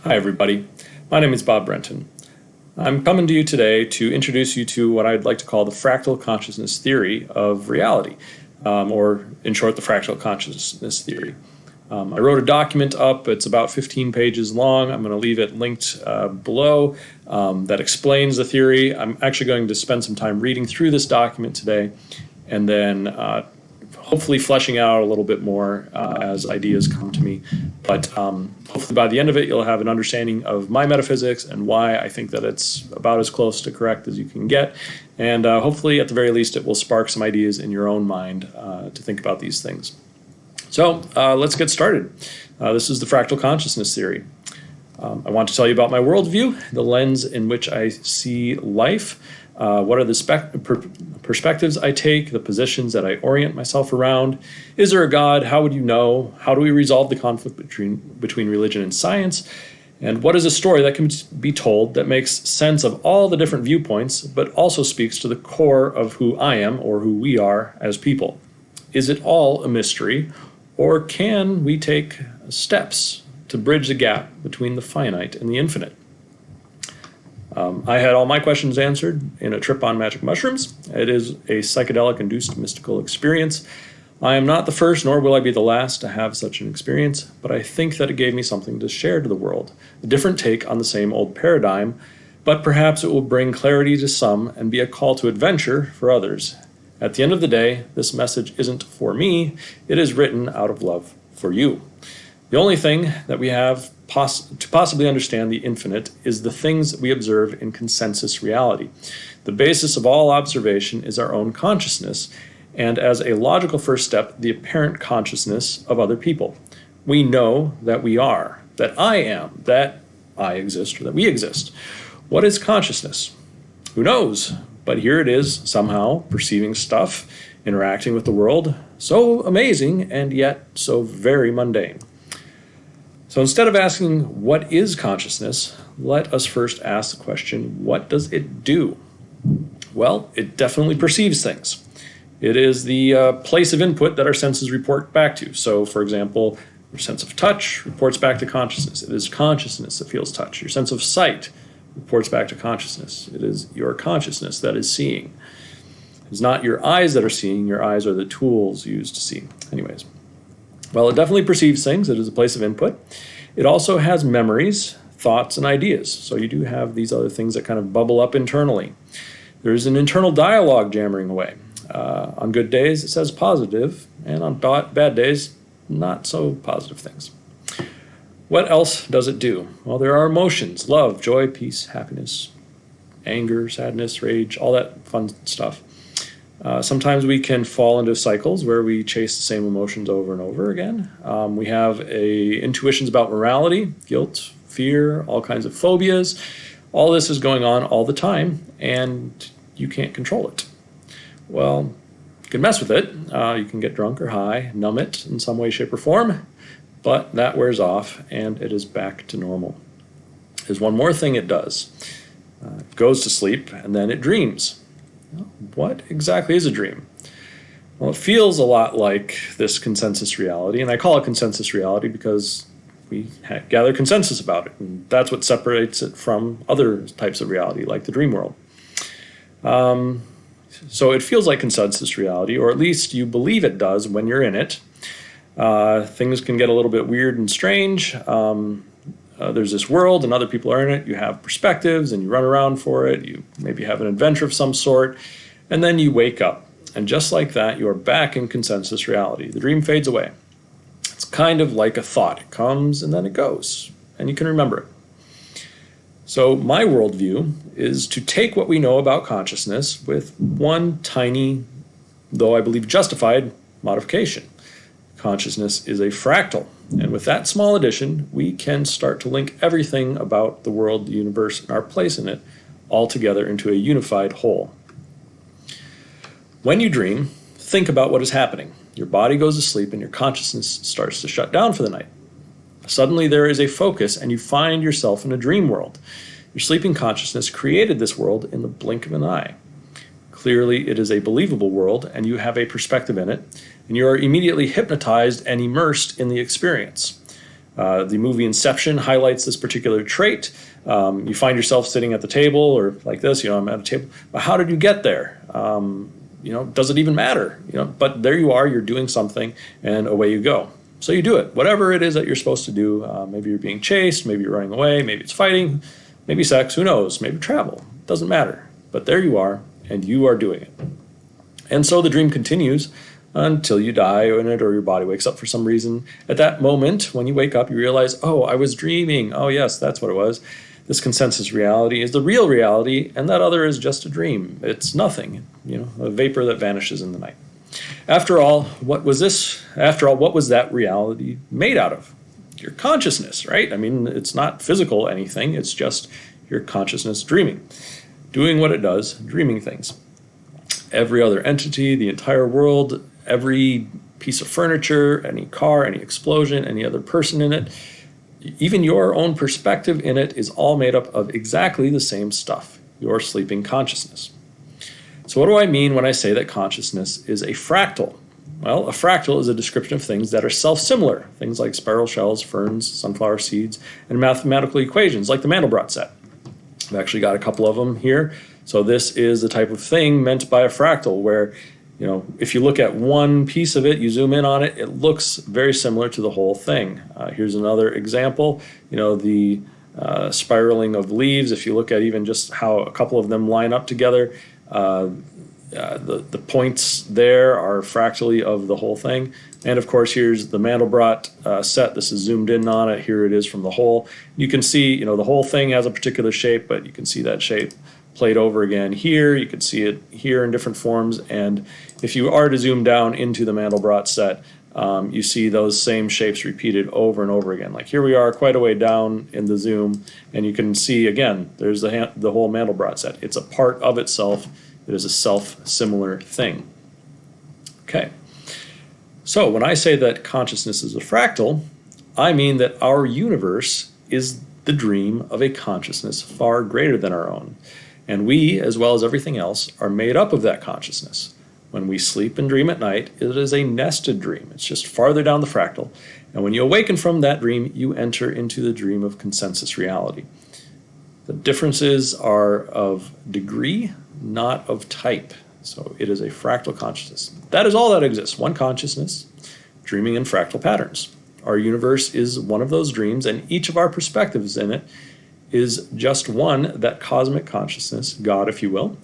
Hi everybody, my name is Bob Brenton. I'm coming to you today to introduce you to what I'd like to call the Fractal Consciousness Theory of reality, or in short, the Fractal Consciousness Theory. I wrote a document up, it's about 15 pages long. I'm going to leave it linked below that explains the theory. I'm actually going to spend some time reading through this document today and then hopefully fleshing out a little bit more as ideas come to me. But hopefully by the end of it, you'll have an understanding of my metaphysics and why I think that it's about as close to correct as you can get. And hopefully, at the very least, it will spark some ideas in your own mind to think about these things. So let's get started. This is the Fractal Consciousness Theory. I want to tell you about my worldview, the lens in which I see life. What are the perspectives I take, the positions that I orient myself around? Is there a God? How would you know? How do we resolve the conflict between religion and science? And what is a story that can be told that makes sense of all the different viewpoints, but also speaks to the core of who I am or who we are as people? Is it all a mystery, or can we take steps to bridge the gap between the finite and the infinite? I had all my questions answered in a trip on magic mushrooms. It is a psychedelic-induced mystical experience. I am not the first, nor will I be the last to have such an experience, but I think that it gave me something to share to the world, a different take on the same old paradigm, but perhaps it will bring clarity to some and be a call to adventure for others. At the end of the day, this message isn't for me, it is written out of love for you. The only thing that we have to possibly understand the infinite is the things that we observe in consensus reality. The basis of all observation is our own consciousness, and as a logical first step, the apparent consciousness of other people. We know that we are, that I am, that I exist, or that we exist. What is consciousness? Who knows? But here it is, somehow, perceiving stuff, interacting with the world, so amazing and yet so very mundane. So instead of asking, what is consciousness, let us first ask the question, what does it do? Well, it definitely perceives things. It is the place of input that our senses report back to. So, for example, your sense of touch reports back to consciousness. It is consciousness that feels touch. Your sense of sight reports back to consciousness. It is your consciousness that is seeing. It's not your eyes that are seeing. Your eyes are the tools used to see. Anyways. Well, it definitely perceives things. It is a place of input. It also has memories, thoughts, and ideas. So you do have these other things that kind of bubble up internally. There's an internal dialogue jammering away. On good days, it says positive, and on bad days, not so positive things. What else does it do? Well, there are emotions, love, joy, peace, happiness, anger, sadness, rage, all that fun stuff. Sometimes we can fall into cycles where we chase the same emotions over and over again. We have intuitions about morality, guilt, fear, all kinds of phobias. All this is going on all the time, and you can't control it. Well, you can mess with it. You can get drunk or high, numb it in some way, shape, or form, but that wears off, and it is back to normal. There's one more thing it does. It goes to sleep, and then it dreams. What exactly is a dream? Well, it feels a lot like this consensus reality, and I call it consensus reality because we gather consensus about it, and that's what separates it from other types of reality, like the dream world. So it feels like consensus reality, or at least you believe it does when you're in it. Things can get a little bit weird and strange. There's this world and other people are in it. You have perspectives and you run around for it. You maybe have an adventure of some sort. And then you wake up. And just like that, you're back in consensus reality. The dream fades away. It's kind of like a thought. It comes and then it goes. And you can remember it. So my worldview is to take what we know about consciousness with one tiny, though I believe justified, modification. Consciousness is a fractal. And with that small addition, we can start to link everything about the world, the universe, and our place in it all together into a unified whole. When you dream, think about what is happening. Your body goes to sleep and your consciousness starts to shut down for the night. Suddenly there is a focus and you find yourself in a dream world. Your sleeping consciousness created this world in the blink of an eye. Clearly, it is a believable world, and you have a perspective in it, and you are immediately hypnotized and immersed in the experience. The movie Inception highlights this particular trait. You find yourself sitting at the table or like this, I'm at a table. But how did you get there? Does it even matter? But there you are, you're doing something, and away you go. So you do it, whatever it is that you're supposed to do. Maybe you're being chased, maybe you're running away, maybe it's fighting, maybe sex, who knows, maybe travel. Doesn't matter. But there you are, and you are doing it. And so the dream continues until you die in it or your body wakes up for some reason. At that moment, when you wake up, you realize, oh, I was dreaming. Oh, yes, that's what it was. This consensus reality is the real reality, and that other is just a dream. It's nothing, a vapor that vanishes in the night. After all, what was this? After all, what was that reality made out of? Your consciousness, right? I mean, it's not physical anything. It's just your consciousness dreaming, doing what it does, dreaming things. Every other entity, the entire world, every piece of furniture, any car, any explosion, any other person in it, even your own perspective in it is all made up of exactly the same stuff, your sleeping consciousness. So what do I mean when I say that consciousness is a fractal? Well, a fractal is a description of things that are self-similar, things like spiral shells, ferns, sunflower seeds, and mathematical equations like the Mandelbrot set. I've actually got a couple of them here. So this is the type of thing meant by a fractal where, if you look at one piece of it, you zoom in on it, it looks very similar to the whole thing. Here's another example, the spiraling of leaves. If you look at even just how a couple of them line up together, the points there are fractally of the whole thing. And of course, here's the Mandelbrot set. This is zoomed in on it. Here it is from the whole. You can see, the whole thing has a particular shape, but you can see that shape played over again here. You can see it here in different forms. And if you are to zoom down into the Mandelbrot set, you see those same shapes repeated over and over again. Like here we are quite a way down in the zoom, and you can see again, there's the whole Mandelbrot set. It's a part of itself. It is a self-similar thing. Okay, so when I say that consciousness is a fractal, I mean that our universe is the dream of a consciousness far greater than our own. And we, as well as everything else, are made up of that consciousness. When we sleep and dream at night, it is a nested dream. It's just farther down the fractal. And when you awaken from that dream, you enter into the dream of consensus reality. The differences are of degree, not of type. So it is a fractal consciousness. That is all that exists, one consciousness, dreaming in fractal patterns. Our universe is one of those dreams, and each of our perspectives in it is just one that cosmic consciousness, God if you will,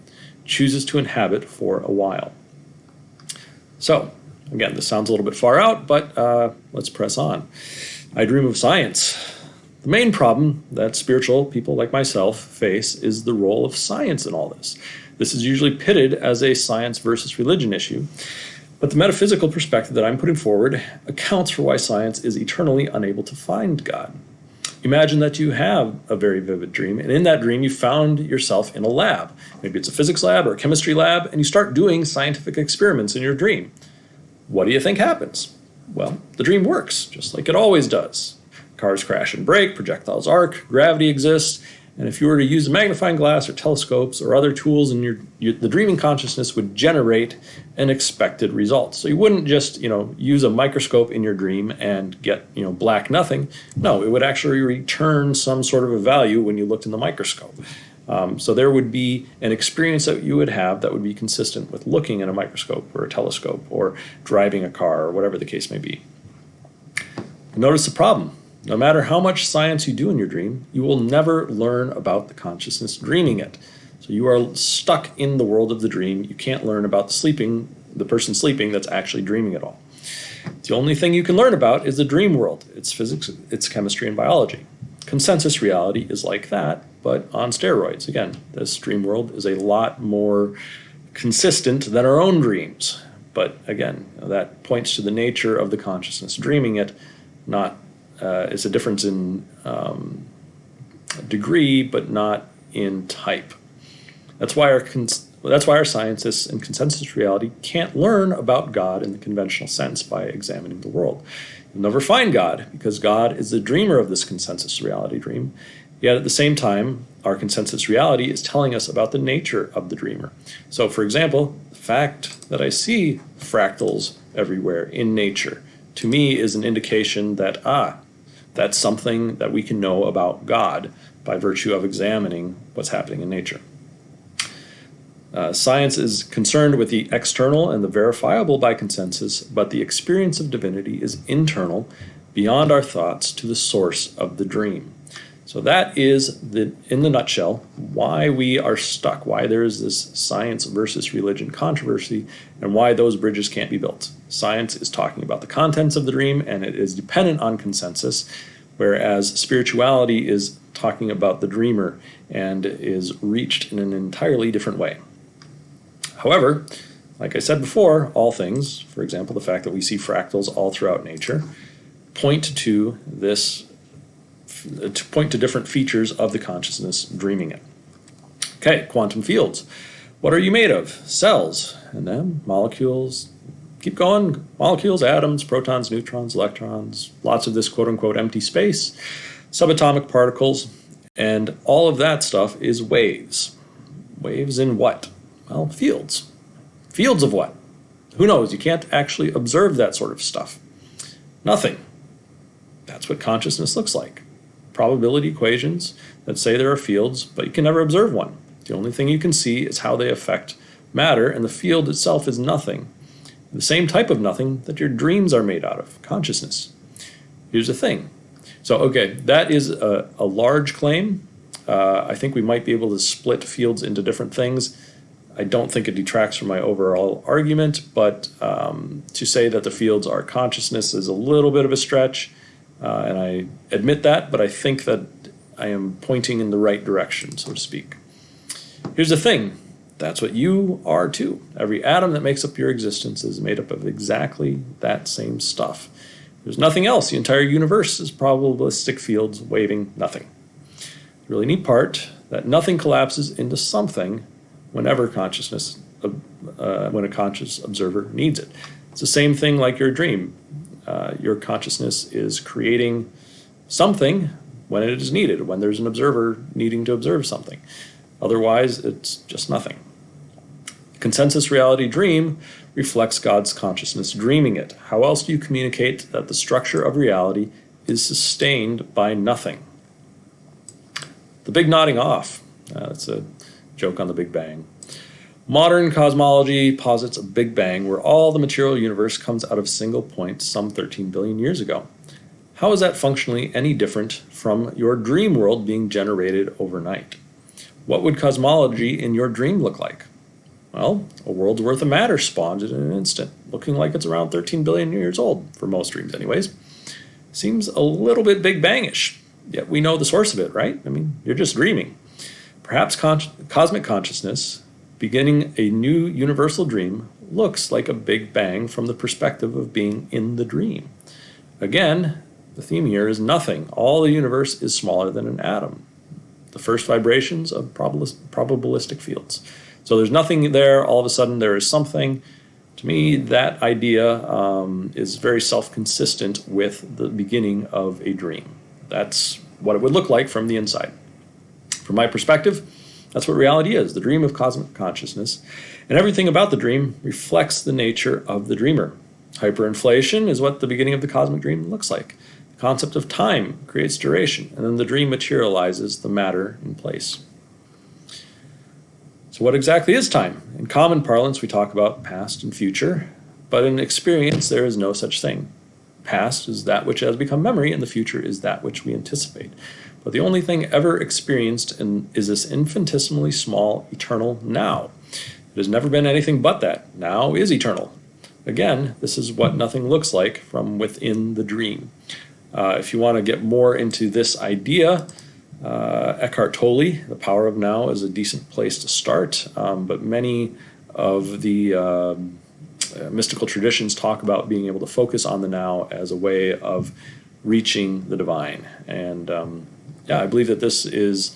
chooses to inhabit for a while. So, again, this sounds a little bit far out, but let's press on. I dream of science. The main problem that spiritual people like myself face is the role of science in all this. This is usually pitted as a science versus religion issue, but the metaphysical perspective that I'm putting forward accounts for why science is eternally unable to find God. Imagine that you have a very vivid dream, and in that dream you found yourself in a lab. Maybe it's a physics lab or a chemistry lab, and you start doing scientific experiments in your dream. What do you think happens? Well, the dream works, just like it always does. Cars crash and break, projectiles arc, gravity exists, and if you were to use a magnifying glass or telescopes or other tools, the dreaming consciousness would generate an expected result. So you wouldn't just, use a microscope in your dream and get, black nothing. No, it would actually return some sort of a value when you looked in the microscope. So there would be an experience that you would have that would be consistent with looking at a microscope or a telescope or driving a car or whatever the case may be. Notice the problem. No matter how much science you do in your dream, you will never learn about the consciousness dreaming it. So you are stuck in the world of the dream. You can't learn about the person sleeping that's actually dreaming it all. The only thing you can learn about is the dream world. It's physics, it's chemistry, and biology. Consensus reality is like that, but on steroids. Again, this dream world is a lot more consistent than our own dreams. But again, that points to the nature of the consciousness dreaming it, not it's a difference in degree, but not in type. That's why our scientists in consensus reality can't learn about God in the conventional sense by examining the world. You'll never find God because God is the dreamer of this consensus reality dream. Yet at the same time, our consensus reality is telling us about the nature of the dreamer. So, for example, the fact that I see fractals everywhere in nature, to me, is an indication that, That's something that we can know about God by virtue of examining what's happening in nature. Science is concerned with the external and the verifiable by consensus, but the experience of divinity is internal, beyond our thoughts, to the source of the dream. So that is, in the nutshell, why we are stuck, why there is this science versus religion controversy, and why those bridges can't be built. Science is talking about the contents of the dream, and it is dependent on consensus, whereas spirituality is talking about the dreamer and is reached in an entirely different way. However, like I said before, all things, for example, the fact that we see fractals all throughout nature, point to different features of the consciousness dreaming it. Okay, quantum fields. What are you made of? Cells, and then molecules. Keep going. Molecules, atoms, protons, neutrons, electrons, lots of this quote-unquote empty space, subatomic particles, and all of that stuff is waves. Waves in what? Well, fields. Fields of what? Who knows? You can't actually observe that sort of stuff. Nothing. That's what consciousness looks like. Probability equations that say there are fields, but you can never observe one. The only thing you can see is how they affect matter, and the field itself is nothing. The same type of nothing that your dreams are made out of, consciousness. Here's the thing. So, okay, that is a large claim. I think we might be able to split fields into different things. I don't think it detracts from my overall argument, but to say that the fields are consciousness is a little bit of a stretch, and I admit that, but I think that I am pointing in the right direction, so to speak. Here's the thing. That's what you are too. Every atom that makes up your existence is made up of exactly that same stuff. There's nothing else. The entire universe is probabilistic fields waving nothing. The really neat part, that nothing collapses into something whenever consciousness, when a conscious observer needs it. It's the same thing like your dream. Your consciousness is creating something when it is needed, when there's an observer needing to observe something. Otherwise, it's just nothing. Consensus reality dream reflects God's consciousness dreaming it. How else do you communicate that the structure of reality is sustained by nothing? The big nodding off. That's a joke on the Big Bang. Modern cosmology posits a Big Bang where all the material universe comes out of a single point some 13 billion years ago. How is that functionally any different from your dream world being generated overnight? What would cosmology in your dream look like? Well, a world's worth of matter spawns in an instant, looking like it's around 13 billion years old, for most dreams anyways. Seems a little bit Big Bang-ish, yet we know the source of it, right? I mean, you're just dreaming. Perhaps cosmic consciousness, beginning a new universal dream, looks like a Big Bang from the perspective of being in the dream. Again, the theme here is nothing. All the universe is smaller than an atom. The first vibrations of probabilistic fields. So there's nothing there, all of a sudden there is something. To me, that idea is very self-consistent with the beginning of a dream. That's what it would look like from the inside. From my perspective, that's what reality is, the dream of cosmic consciousness. And everything about the dream reflects the nature of the dreamer. Hyperinflation is what the beginning of the cosmic dream looks like. The concept of time creates duration, and then the dream materializes the matter in place. So what exactly is time? In common parlance, we talk about past and future, but in experience, there is no such thing. Past is that which has become memory, and the future is that which we anticipate. But the only thing ever experienced is this infinitesimally small, eternal now. It has never been anything but that. Now is eternal. Again, this is what nothing looks like from within the dream. If you want to get more into this idea, Eckhart Tolle, The Power of Now, is a decent place to start, but many of the mystical traditions talk about being able to focus on the now as a way of reaching the divine. And yeah, I believe that this is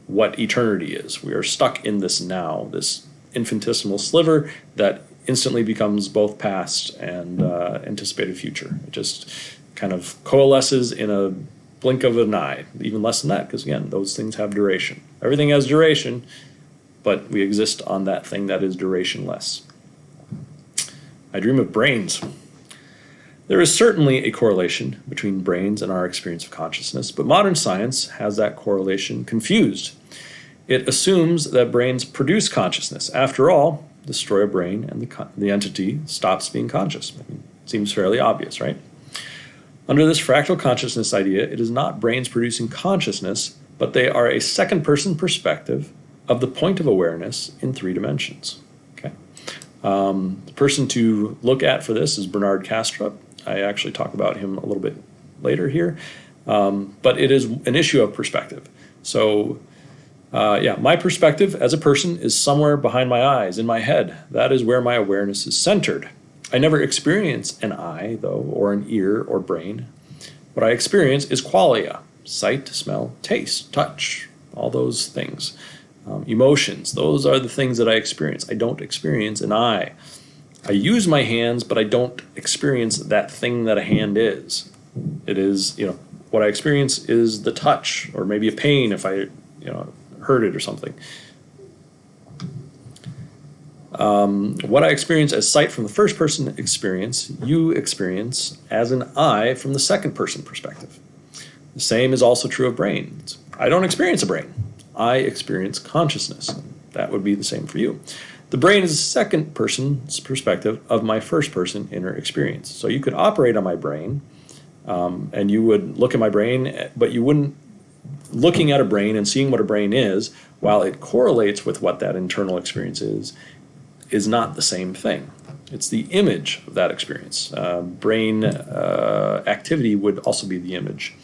what eternity is. We are stuck in this now, this infinitesimal sliver that instantly becomes both past and anticipated future. It just kind of coalesces in a blink of an eye, even less than that, because again, those things have duration. Everything has duration, but we exist on that thing that is durationless. I dream of brains. There is certainly a correlation between brains and our experience of consciousness, but modern science has that correlation confused. It assumes that brains produce consciousness. After all, destroy a brain and the entity stops being conscious. I mean, seems fairly obvious, right? Under this fractal consciousness idea, it is not brains producing consciousness, but they are a second-person perspective of the point of awareness in 3 dimensions. Okay. The person to look at for this is Bernard Castra. I actually talk about him a little bit later here, but it is an issue of perspective. So, my perspective as a person is somewhere behind my eyes, in my head. That is where my awareness is centered. I never experience an eye, though, or an ear or brain. What I experience is qualia: sight, smell, taste, touch, all those things. Emotions, those are the things that I experience. I don't experience an eye. I use my hands, but I don't experience that thing that a hand is. It is, what I experience is the touch, or maybe a pain if I, hurt it or something. What I experience as sight from the first person experience, you experience as an eye from the second person perspective. The same is also true of brains. I don't experience a brain. I experience consciousness. That would be the same for you. The brain is the second person's perspective of my first person inner experience. So you could operate on my brain, and you would look at my brain, but you wouldn't, looking at a brain and seeing what a brain is, while it correlates with what that internal experience is not the same thing. It's the image of that experience. Brain activity would also be the image.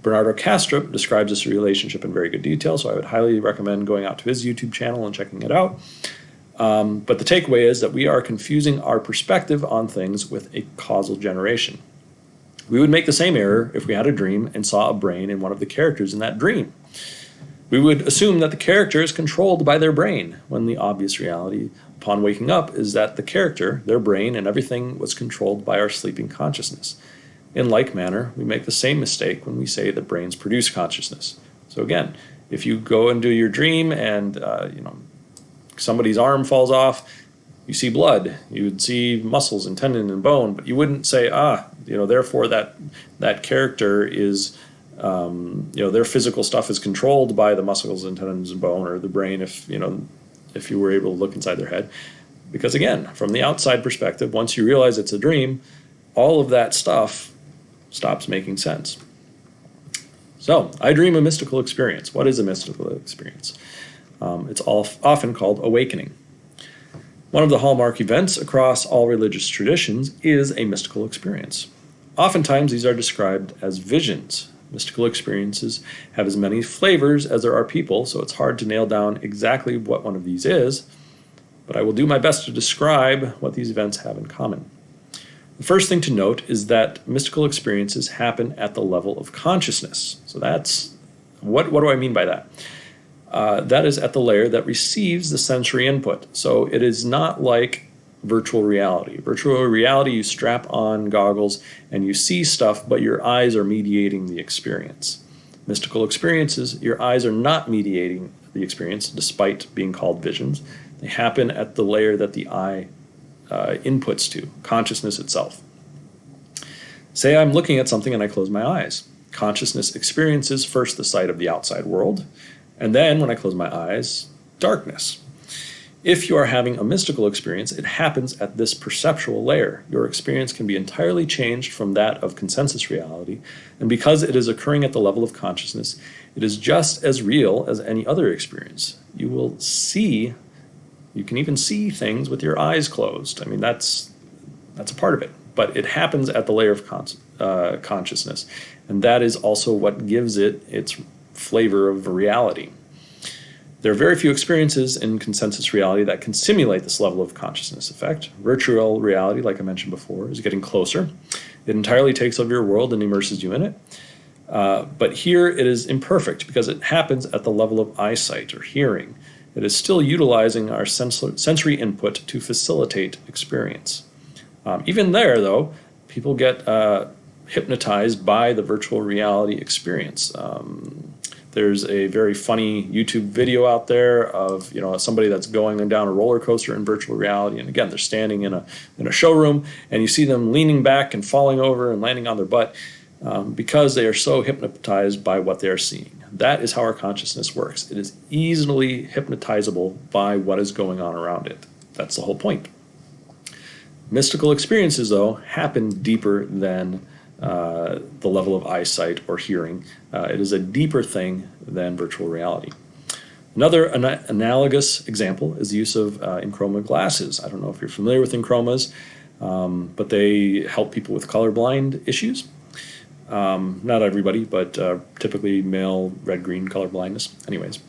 Bernardo Castra describes this relationship in very good detail, so I would highly recommend going out to his YouTube channel and checking it out. But the takeaway is that we are confusing our perspective on things with a causal generation. We would make the same error if we had a dream and saw a brain in one of the characters in that dream. We would assume that the character is controlled by their brain, when the obvious reality upon waking up is that the character, their brain, and everything was controlled by our sleeping consciousness. In like manner, we make the same mistake when we say that brains produce consciousness. So again, if you go and do your dream and somebody's arm falls off, you see blood, you would see muscles and tendon and bone, but you wouldn't say, therefore that character is, their physical stuff is controlled by the muscles and tendons and bone, or the brain, if you were able to look inside their head. Because again, from the outside perspective, once you realize it's a dream, all of that stuff stops making sense. So, I dream a mystical experience. What is a mystical experience? It's often called awakening. One of the hallmark events across all religious traditions is a mystical experience. Oftentimes, these are described as visions. Mystical experiences have as many flavors as there are people, so it's hard to nail down exactly what one of these is, but I will do my best to describe what these events have in common. The first thing to note is that mystical experiences happen at the level of consciousness. So that's, what do I mean by that? That is at the layer that receives the sensory input. So it is not like virtual reality. Virtual reality, you strap on goggles and you see stuff, but your eyes are mediating the experience. Mystical experiences, your eyes are not mediating the experience, despite being called visions. They happen at the layer that the eye inputs to, consciousness itself. Say I'm looking at something and I close my eyes. Consciousness experiences first the sight of the outside world, and then when I close my eyes, darkness. If you are having a mystical experience, it happens at this perceptual layer. Your experience can be entirely changed from that of consensus reality, and because it is occurring at the level of consciousness, it is just as real as any other experience. You can even see things with your eyes closed. I mean, that's a part of it, but it happens at the layer of consciousness, and that is also what gives it its flavor of reality. There are very few experiences in consensus reality that can simulate this level of consciousness effect. Virtual reality, like I mentioned before, is getting closer. It entirely takes over your world and immerses you in it. But here it is imperfect because it happens at the level of eyesight or hearing. It is still utilizing our sensory input to facilitate experience. Even there, though, people get hypnotized by the virtual reality experience. There's a very funny YouTube video out there of somebody that's going down a roller coaster in virtual reality, and again they're standing in a showroom, and you see them leaning back and falling over and landing on their butt because they are so hypnotized by what they are seeing. That is how our consciousness works. It is easily hypnotizable by what is going on around it. That's the whole point. Mystical experiences, though, happen deeper than the level of eyesight or hearing. It is a deeper thing than virtual reality. Another analogous example is the use of Enchroma glasses. I don't know if you're familiar with Enchromas, but they help people with colorblind issues. Not everybody, but typically male red-green color blindness. Anyways,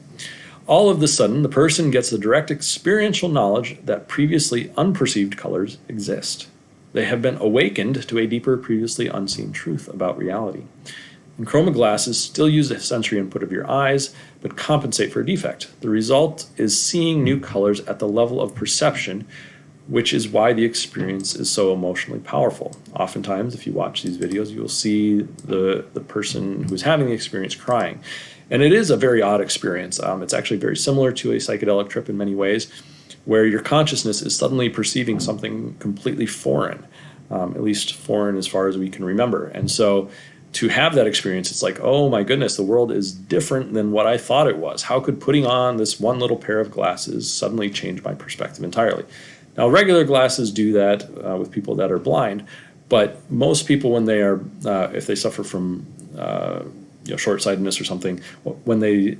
all of a sudden, the person gets the direct experiential knowledge that previously unperceived colors exist. They have been awakened to a deeper, previously unseen truth about reality. Enchroma glasses still use the sensory input of your eyes, but compensate for a defect. The result is seeing new colors at the level of perception, which is why the experience is so emotionally powerful. Oftentimes, if you watch these videos, you will see the person who's having the experience crying. And it is a very odd experience. It's actually very similar to a psychedelic trip in many ways, where your consciousness is suddenly perceiving something completely foreign, at least foreign as far as we can remember. And so to have that experience, it's like, oh my goodness, the world is different than what I thought it was. How could putting on this one little pair of glasses suddenly change my perspective entirely? Now, regular glasses do that with people that are blind, but most people, when they are, if they suffer from short-sightedness or something, when they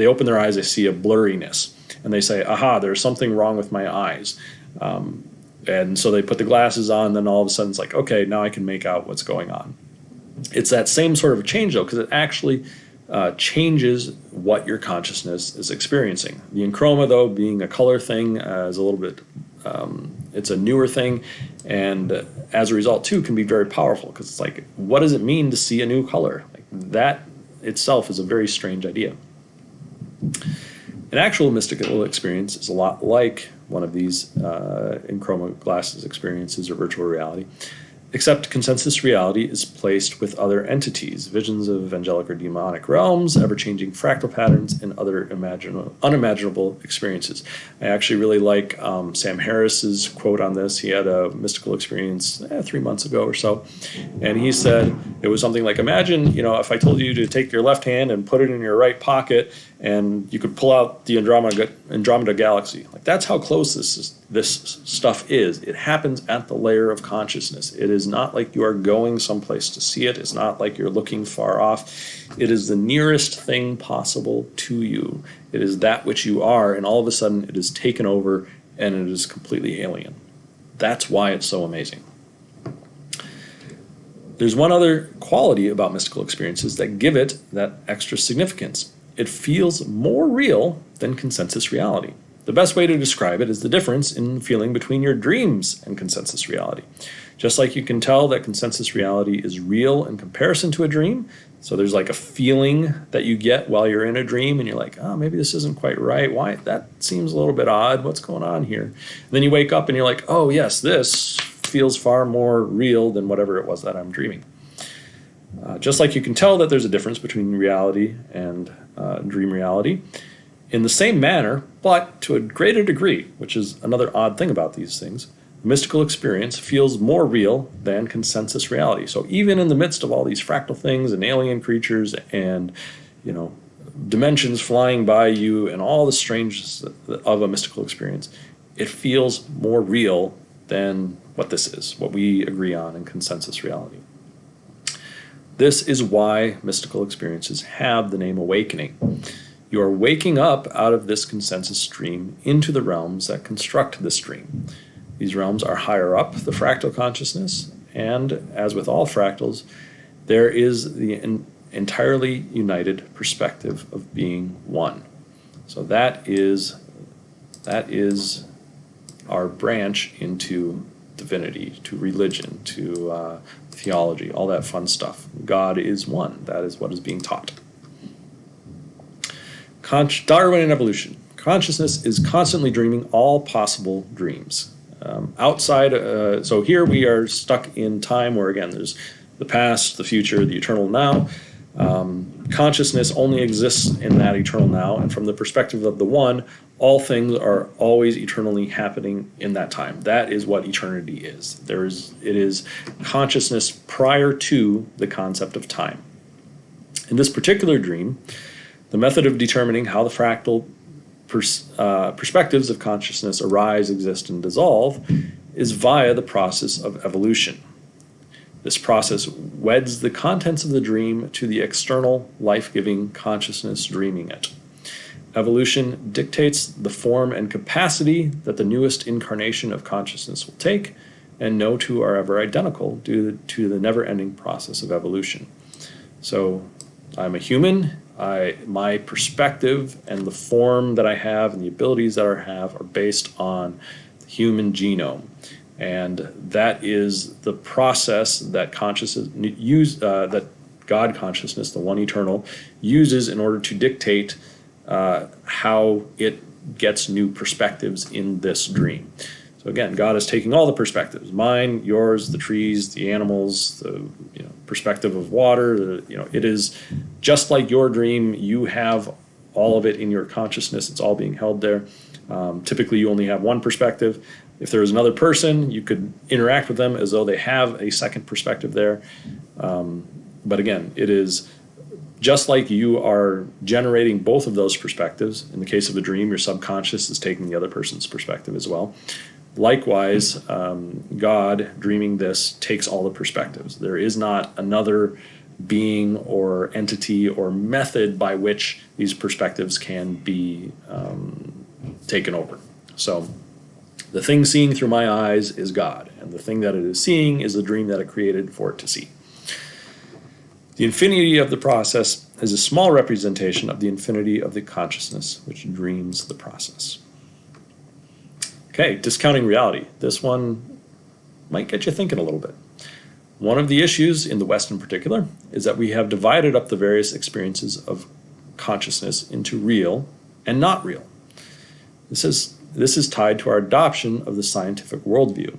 open their eyes, they see a blurriness, and they say, aha, there's something wrong with my eyes. And so they put the glasses on, and then all of a sudden it's like, okay, now I can make out what's going on. It's that same sort of a change, though, because it actually changes what your consciousness is experiencing. The Enchroma, though, being a color thing, is a little bit, it's a newer thing, and as a result, too, can be very powerful, because it's like, what does it mean to see a new color? Like, that itself is a very strange idea. An actual mystical experience is a lot like one of these Enchroma glasses experiences or virtual reality, except consensus reality is placed with other entities, visions of angelic or demonic realms, ever-changing fractal patterns, and other unimaginable experiences. I actually really like Sam Harris's quote on this. He had a mystical experience 3 months ago or so, and he said it was something like, imagine, if I told you to take your left hand and put it in your right pocket, and you could pull out the Andromeda galaxy. Like, that's how close this stuff is. It happens at the layer of consciousness. It is not like you are going someplace to see it. It's not like you're looking far off. It is the nearest thing possible to you. It is that which you are, and all of a sudden it is taken over and it is completely alien. That's why it's so amazing. There's one other quality about mystical experiences that give it that extra significance. It feels more real than consensus reality. The best way to describe it is the difference in feeling between your dreams and consensus reality. Just like you can tell that consensus reality is real in comparison to a dream, so there's like a feeling that you get while you're in a dream, and you're like, oh, maybe this isn't quite right. Why? That seems a little bit odd. What's going on here? And then you wake up and you're like, oh, yes, this feels far more real than whatever it was that I'm dreaming. Just like you can tell that there's a difference between reality and dream reality, in the same manner, but to a greater degree, which is another odd thing about these things, mystical experience feels more real than consensus reality. So even in the midst of all these fractal things and alien creatures and, dimensions flying by you and all the strangeness of a mystical experience, it feels more real than what this is, what we agree on in consensus reality. This is why mystical experiences have the name awakening. You are waking up out of this consensus stream into the realms that construct this stream. These realms are higher up the fractal consciousness, and as with all fractals, there is the entirely united perspective of being one. So that is our branch into divinity, to religion, to theology, all that fun stuff. God is one. That is what is being taught. Darwin and evolution. Consciousness is constantly dreaming all possible dreams. So here we are stuck in time where, again, there's the past, the future, the eternal now. consciousness only exists in that eternal now, and from the perspective of the one, all things are always eternally happening in that time. That is what eternity is. It is consciousness prior to the concept of time. In this particular dream, the method of determining how the fractal perspectives of consciousness arise, exist, and dissolve is via the process of evolution. This process weds the contents of the dream to the external, life-giving consciousness dreaming it. Evolution dictates the form and capacity that the newest incarnation of consciousness will take, and no two are ever identical due to the never-ending process of evolution. So I'm a human. My perspective and the form that I have and the abilities that I have are based on the human genome. And that is the process that that God consciousness, the one eternal, uses in order to dictate how it gets new perspectives in this dream. So again, God is taking all the perspectives: mine, yours, the trees, the animals, the perspective of water. It is just like your dream. You have all of it in your consciousness. It's all being held there. Typically, you only have one perspective. If there is another person, you could interact with them as though they have a second perspective there. But again, it is just like you are generating both of those perspectives. In the case of a dream, your subconscious is taking the other person's perspective as well. Likewise, God dreaming this takes all the perspectives. There is not another being or entity or method by which these perspectives can be taken over. So the thing seeing through my eyes is God, and the thing that it is seeing is the dream that it created for it to see. The infinity of the process is a small representation of the infinity of the consciousness which dreams the process. Okay, discounting reality. This one might get you thinking a little bit. One of the issues, in the West in particular, is that we have divided up the various experiences of consciousness into real and not real. This is tied to our adoption of the scientific worldview.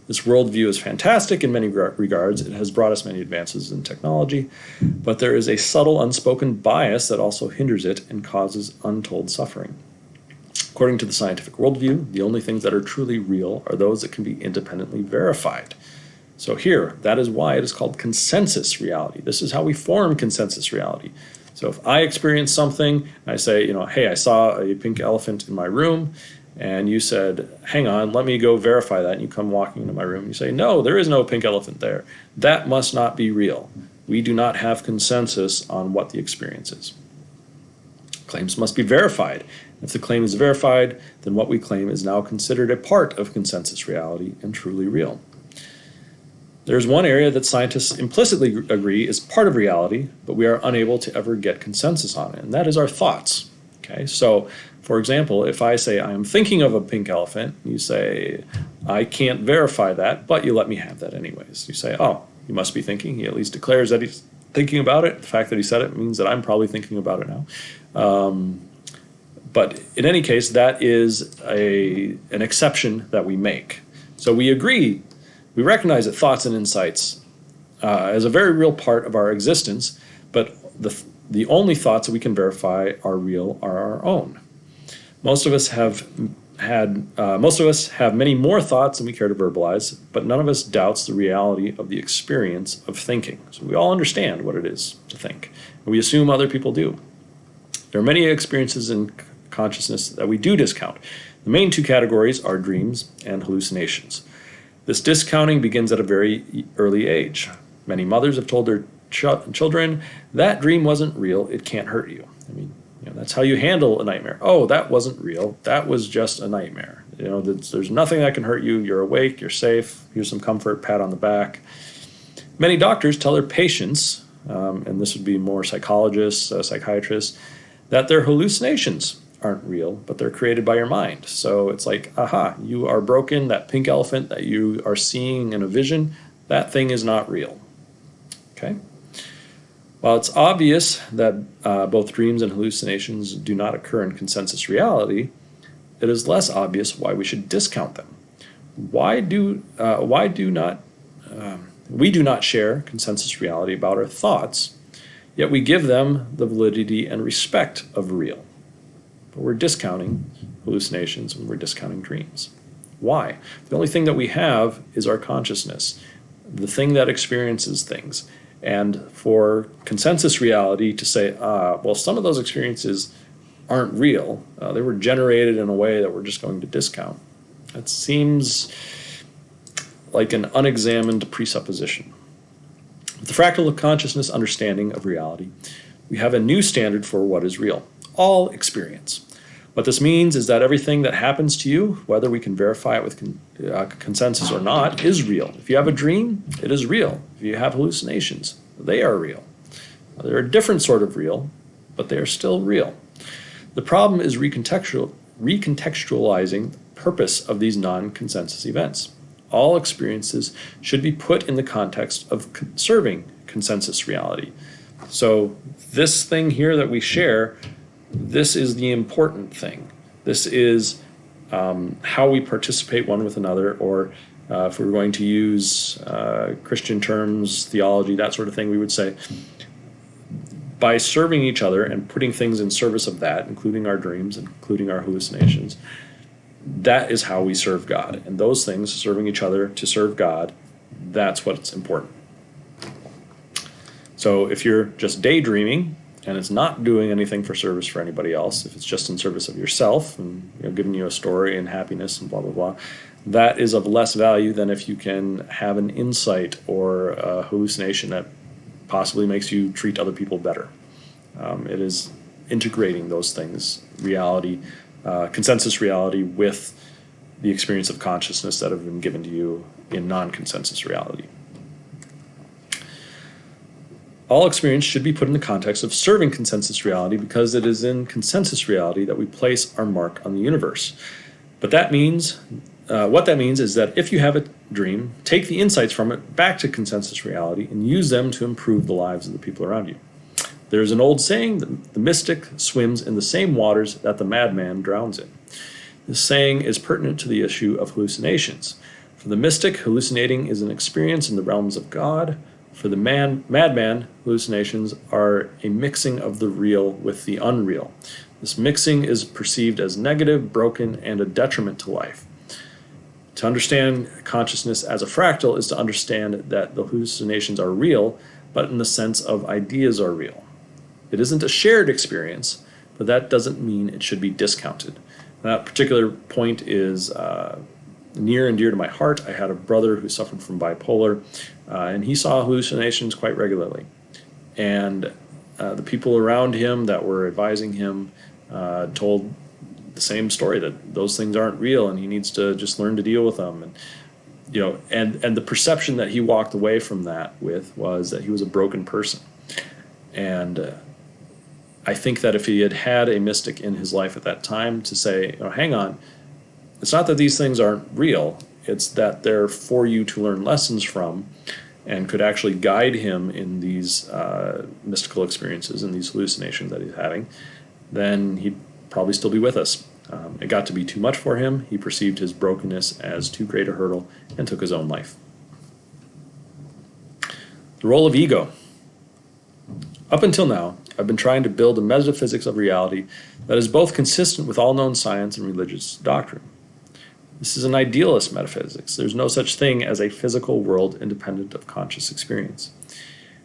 This worldview is fantastic in many regards. It has brought us many advances in technology, but there is a subtle, unspoken bias that also hinders it and causes untold suffering. According to the scientific worldview, the only things that are truly real are those that can be independently verified. So here, that is why it is called consensus reality. This is how we form consensus reality. So if I experience something, and I say, hey, I saw a pink elephant in my room, and you said, hang on, let me go verify that, and you come walking into my room, and you say, no, there is no pink elephant there. That must not be real. We do not have consensus on what the experience is. Claims must be verified. If the claim is verified, then what we claim is now considered a part of consensus reality and truly real. There's one area that scientists implicitly agree is part of reality, but we are unable to ever get consensus on it, and that is our thoughts. Okay, so for example, if I say I am thinking of a pink elephant, you say, I can't verify that, but you let me have that anyways. You say, oh, he must be thinking. He at least declares that he's thinking about it. The fact that he said it means that I'm probably thinking about it now. But in any case, that is an exception that we make. So we agree, we recognize that thoughts and insights as a very real part of our existence, but the only thoughts that we can verify are real are our own. Most of us have many more thoughts than we care to verbalize, but none of us doubts the reality of the experience of thinking. So we all understand what it is to think. We assume other people do. There are many experiences in consciousness that we do discount. The main two categories are dreams and hallucinations. This discounting begins at a very early age. Many mothers have told their children, that dream wasn't real, it can't hurt you. I mean, that's how you handle a nightmare. Oh, that wasn't real, that was just a nightmare. There's nothing that can hurt you, you're awake, you're safe, here's some comfort, pat on the back. Many doctors tell their patients, and this would be more psychologists, psychiatrists, that their hallucinations aren't real, but they're created by your mind. So it's like, aha, you are broken, that pink elephant that you are seeing in a vision, that thing is not real. Okay? While it's obvious that both dreams and hallucinations do not occur in consensus reality, it is less obvious why we should discount them. We do not share consensus reality about our thoughts, yet we give them the validity and respect of real. But we're discounting hallucinations and we're discounting dreams. Why? The only thing that we have is our consciousness, the thing that experiences things. And for consensus reality to say, well, some of those experiences aren't real, they were generated in a way that we're just going to discount. That seems like an unexamined presupposition. With the fractal consciousness understanding of reality, we have a new standard for what is real: all experience. What this means is that everything that happens to you, whether we can verify it with consensus or not, is real. If you have a dream, it is real. If you have hallucinations, they are real. They're a different sort of real, but they are still real. The problem is recontextualizing the purpose of these non-consensus events. All experiences should be put in the context of conserving consensus reality. So this thing here that we share, this is the important thing. This is how we participate one with another, or if we were going to use Christian terms, theology, that sort of thing, we would say, by serving each other and putting things in service of that, including our dreams, including our hallucinations, that is how we serve God. And those things, serving each other to serve God, that's what's important. So if you're just daydreaming and it's not doing anything for service for anybody else, if it's just in service of yourself and giving you a story and happiness and blah, blah, blah, that is of less value than if you can have an insight or a hallucination that possibly makes you treat other people better. It is integrating those things, reality, consensus reality, with the experience of consciousness that have been given to you in non-consensus reality. All experience should be put in the context of serving consensus reality, because it is in consensus reality that we place our mark on the universe. But that means, what that means is that if you have a dream, take the insights from it back to consensus reality and use them to improve the lives of the people around you. There's an old saying that the mystic swims in the same waters that the madman drowns in. This saying is pertinent to the issue of hallucinations. For the mystic, hallucinating is an experience in the realms of God. For the madman, hallucinations are a mixing of the real with the unreal. This mixing is perceived as negative, broken, and a detriment to life. To understand consciousness as a fractal is to understand that the hallucinations are real, but in the sense of ideas are real. It isn't a shared experience, but that doesn't mean it should be discounted. That particular point is near and dear to my heart. I had a brother who suffered from bipolar, and he saw hallucinations quite regularly. And the people around him that were advising him told the same story, that those things aren't real and he needs to just learn to deal with them. And and the perception that he walked away from that with was that he was a broken person. And I think that if he had had a mystic in his life at that time to say, hang on, it's not that these things aren't real, it's that they're for you to learn lessons from, and could actually guide him in these mystical experiences and these hallucinations that he's having, then he'd probably still be with us. It got to be too much for him. He perceived his brokenness as too great a hurdle and took his own life. The role of ego. Up until now, I've been trying to build a metaphysics of reality that is both consistent with all known science and religious doctrine. This is an idealist metaphysics. There's no such thing as a physical world independent of conscious experience.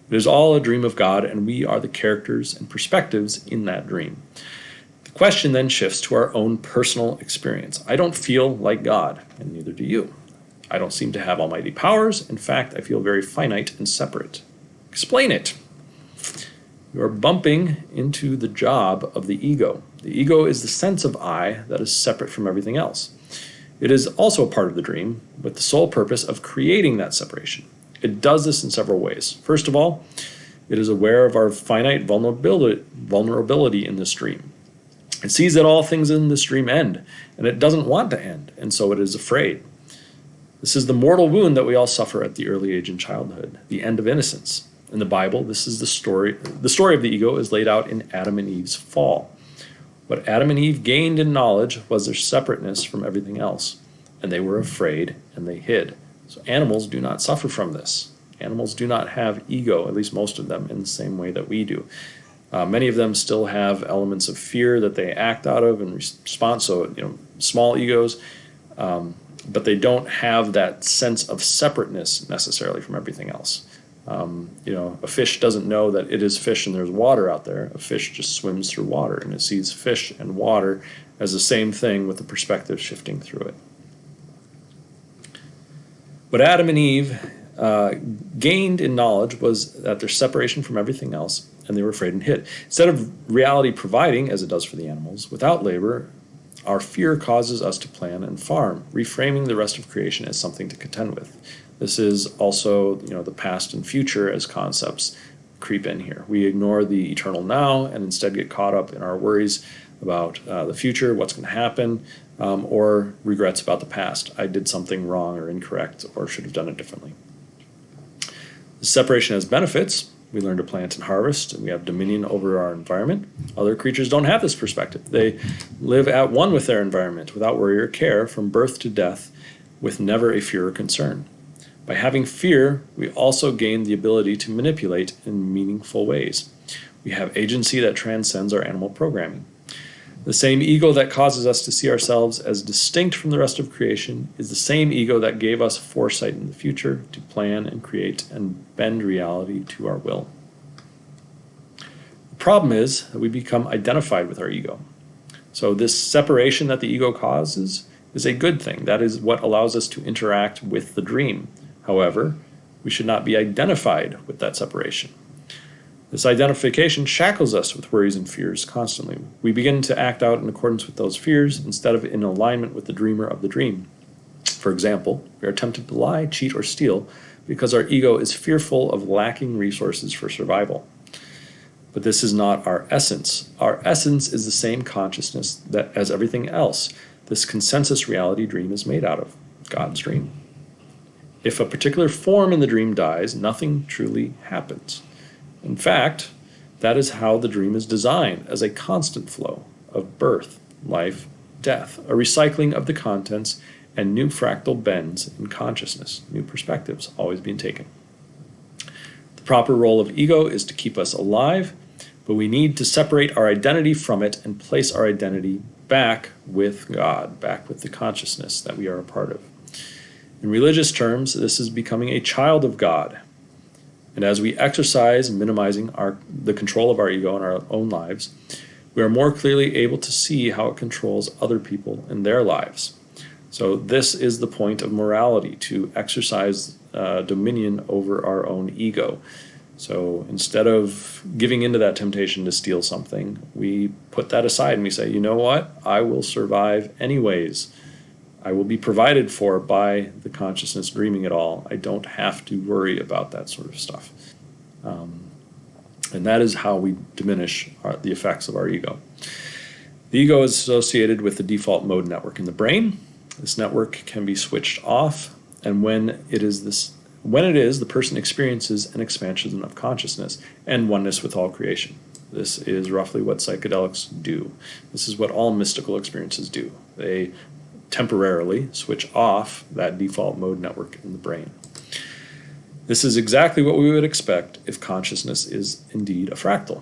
It is all a dream of God, and we are the characters and perspectives in that dream. The question then shifts to our own personal experience. I don't feel like God, and neither do you. I don't seem to have almighty powers. In fact, I feel very finite and separate. Explain it. You are bumping into the job of the ego. The ego is the sense of I that is separate from everything else. It is also a part of the dream with the sole purpose of creating that separation. It does this in several ways. First of all, it is aware of our finite vulnerability in this dream. It sees that all things in this dream end, and it doesn't want to end, and so it is afraid. This is the mortal wound that we all suffer at the early age in childhood, the end of innocence. In the Bible, this is the story. The story of the ego is laid out in Adam and Eve's fall. What Adam and Eve gained in knowledge was their separateness from everything else, and they were afraid and they hid. So animals do not suffer from this. Animals do not have ego, at least most of them, in the same way that we do. Many of them still have elements of fear that they act out of in response, so small egos, but they don't have that sense of separateness necessarily from everything else. A fish doesn't know that it is fish and there's water out there. A fish just swims through water, and it sees fish and water as the same thing with the perspective shifting through it. What Adam and Eve gained in knowledge was that their separation from everything else, and they were afraid and hid. Instead of reality providing, as it does for the animals, without labor, our fear causes us to plan and farm, reframing the rest of creation as something to contend with. This is also, the past and future as concepts creep in here. We ignore the eternal now and instead get caught up in our worries about the future, what's going to happen, or regrets about the past. I did something wrong or incorrect or should have done it differently. The separation has benefits. We learn to plant and harvest, and we have dominion over our environment. Other creatures don't have this perspective. They live at one with their environment without worry or care from birth to death, with never a fear or concern. By having fear, we also gain the ability to manipulate in meaningful ways. We have agency that transcends our animal programming. The same ego that causes us to see ourselves as distinct from the rest of creation is the same ego that gave us foresight in the future to plan and create and bend reality to our will. The problem is that we become identified with our ego. So this separation that the ego causes is a good thing. That is what allows us to interact with the dream. However, we should not be identified with that separation. This identification shackles us with worries and fears constantly. We begin to act out in accordance with those fears instead of in alignment with the dreamer of the dream. For example, we are tempted to lie, cheat, or steal because our ego is fearful of lacking resources for survival. But this is not our essence. Our essence is the same consciousness that as everything else this consensus reality dream is made out of, God's dream. If a particular form in the dream dies, nothing truly happens. In fact, that is how the dream is designed, as a constant flow of birth, life, death, a recycling of the contents, and new fractal bends in consciousness, new perspectives always being taken. The proper role of ego is to keep us alive, but we need to separate our identity from it and place our identity back with God, back with the consciousness that we are a part of. In religious terms, this is becoming a child of God. And as we exercise minimizing the control of our ego in our own lives, we are more clearly able to see how it controls other people in their lives. So this is the point of morality, to exercise dominion over our own ego. So instead of giving into that temptation to steal something, we put that aside and we say, you know what? I will survive anyways. I will be provided for by the consciousness dreaming it all. I don't have to worry about that sort of stuff. And that is how we diminish the effects of our ego. The ego is associated with the default mode network in the brain. This network can be switched off, and when it is, the person experiences an expansion of consciousness and oneness with all creation. This is roughly what psychedelics do. This is what all mystical experiences do. They temporarily switch off that default mode network in the brain. This is exactly what we would expect if consciousness is indeed a fractal.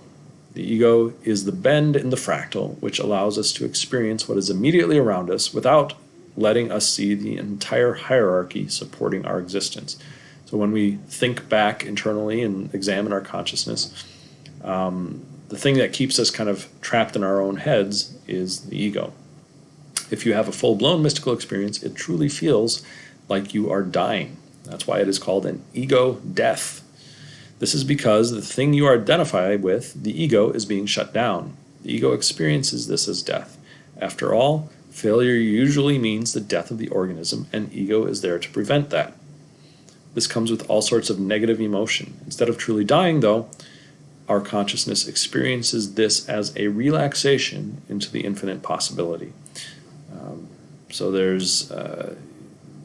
The ego is the bend in the fractal, which allows us to experience what is immediately around us without letting us see the entire hierarchy supporting our existence. So when we think back internally and examine our consciousness, the thing that keeps us kind of trapped in our own heads is the ego. If you have a full-blown mystical experience, it truly feels like you are dying. That's why it is called an ego death. This is because the thing you are identified with, the ego, is being shut down. The ego experiences this as death. After all, failure usually means the death of the organism, and ego is there to prevent that. This comes with all sorts of negative emotion. Instead of truly dying, though, our consciousness experiences this as a relaxation into the infinite possibility. So there's the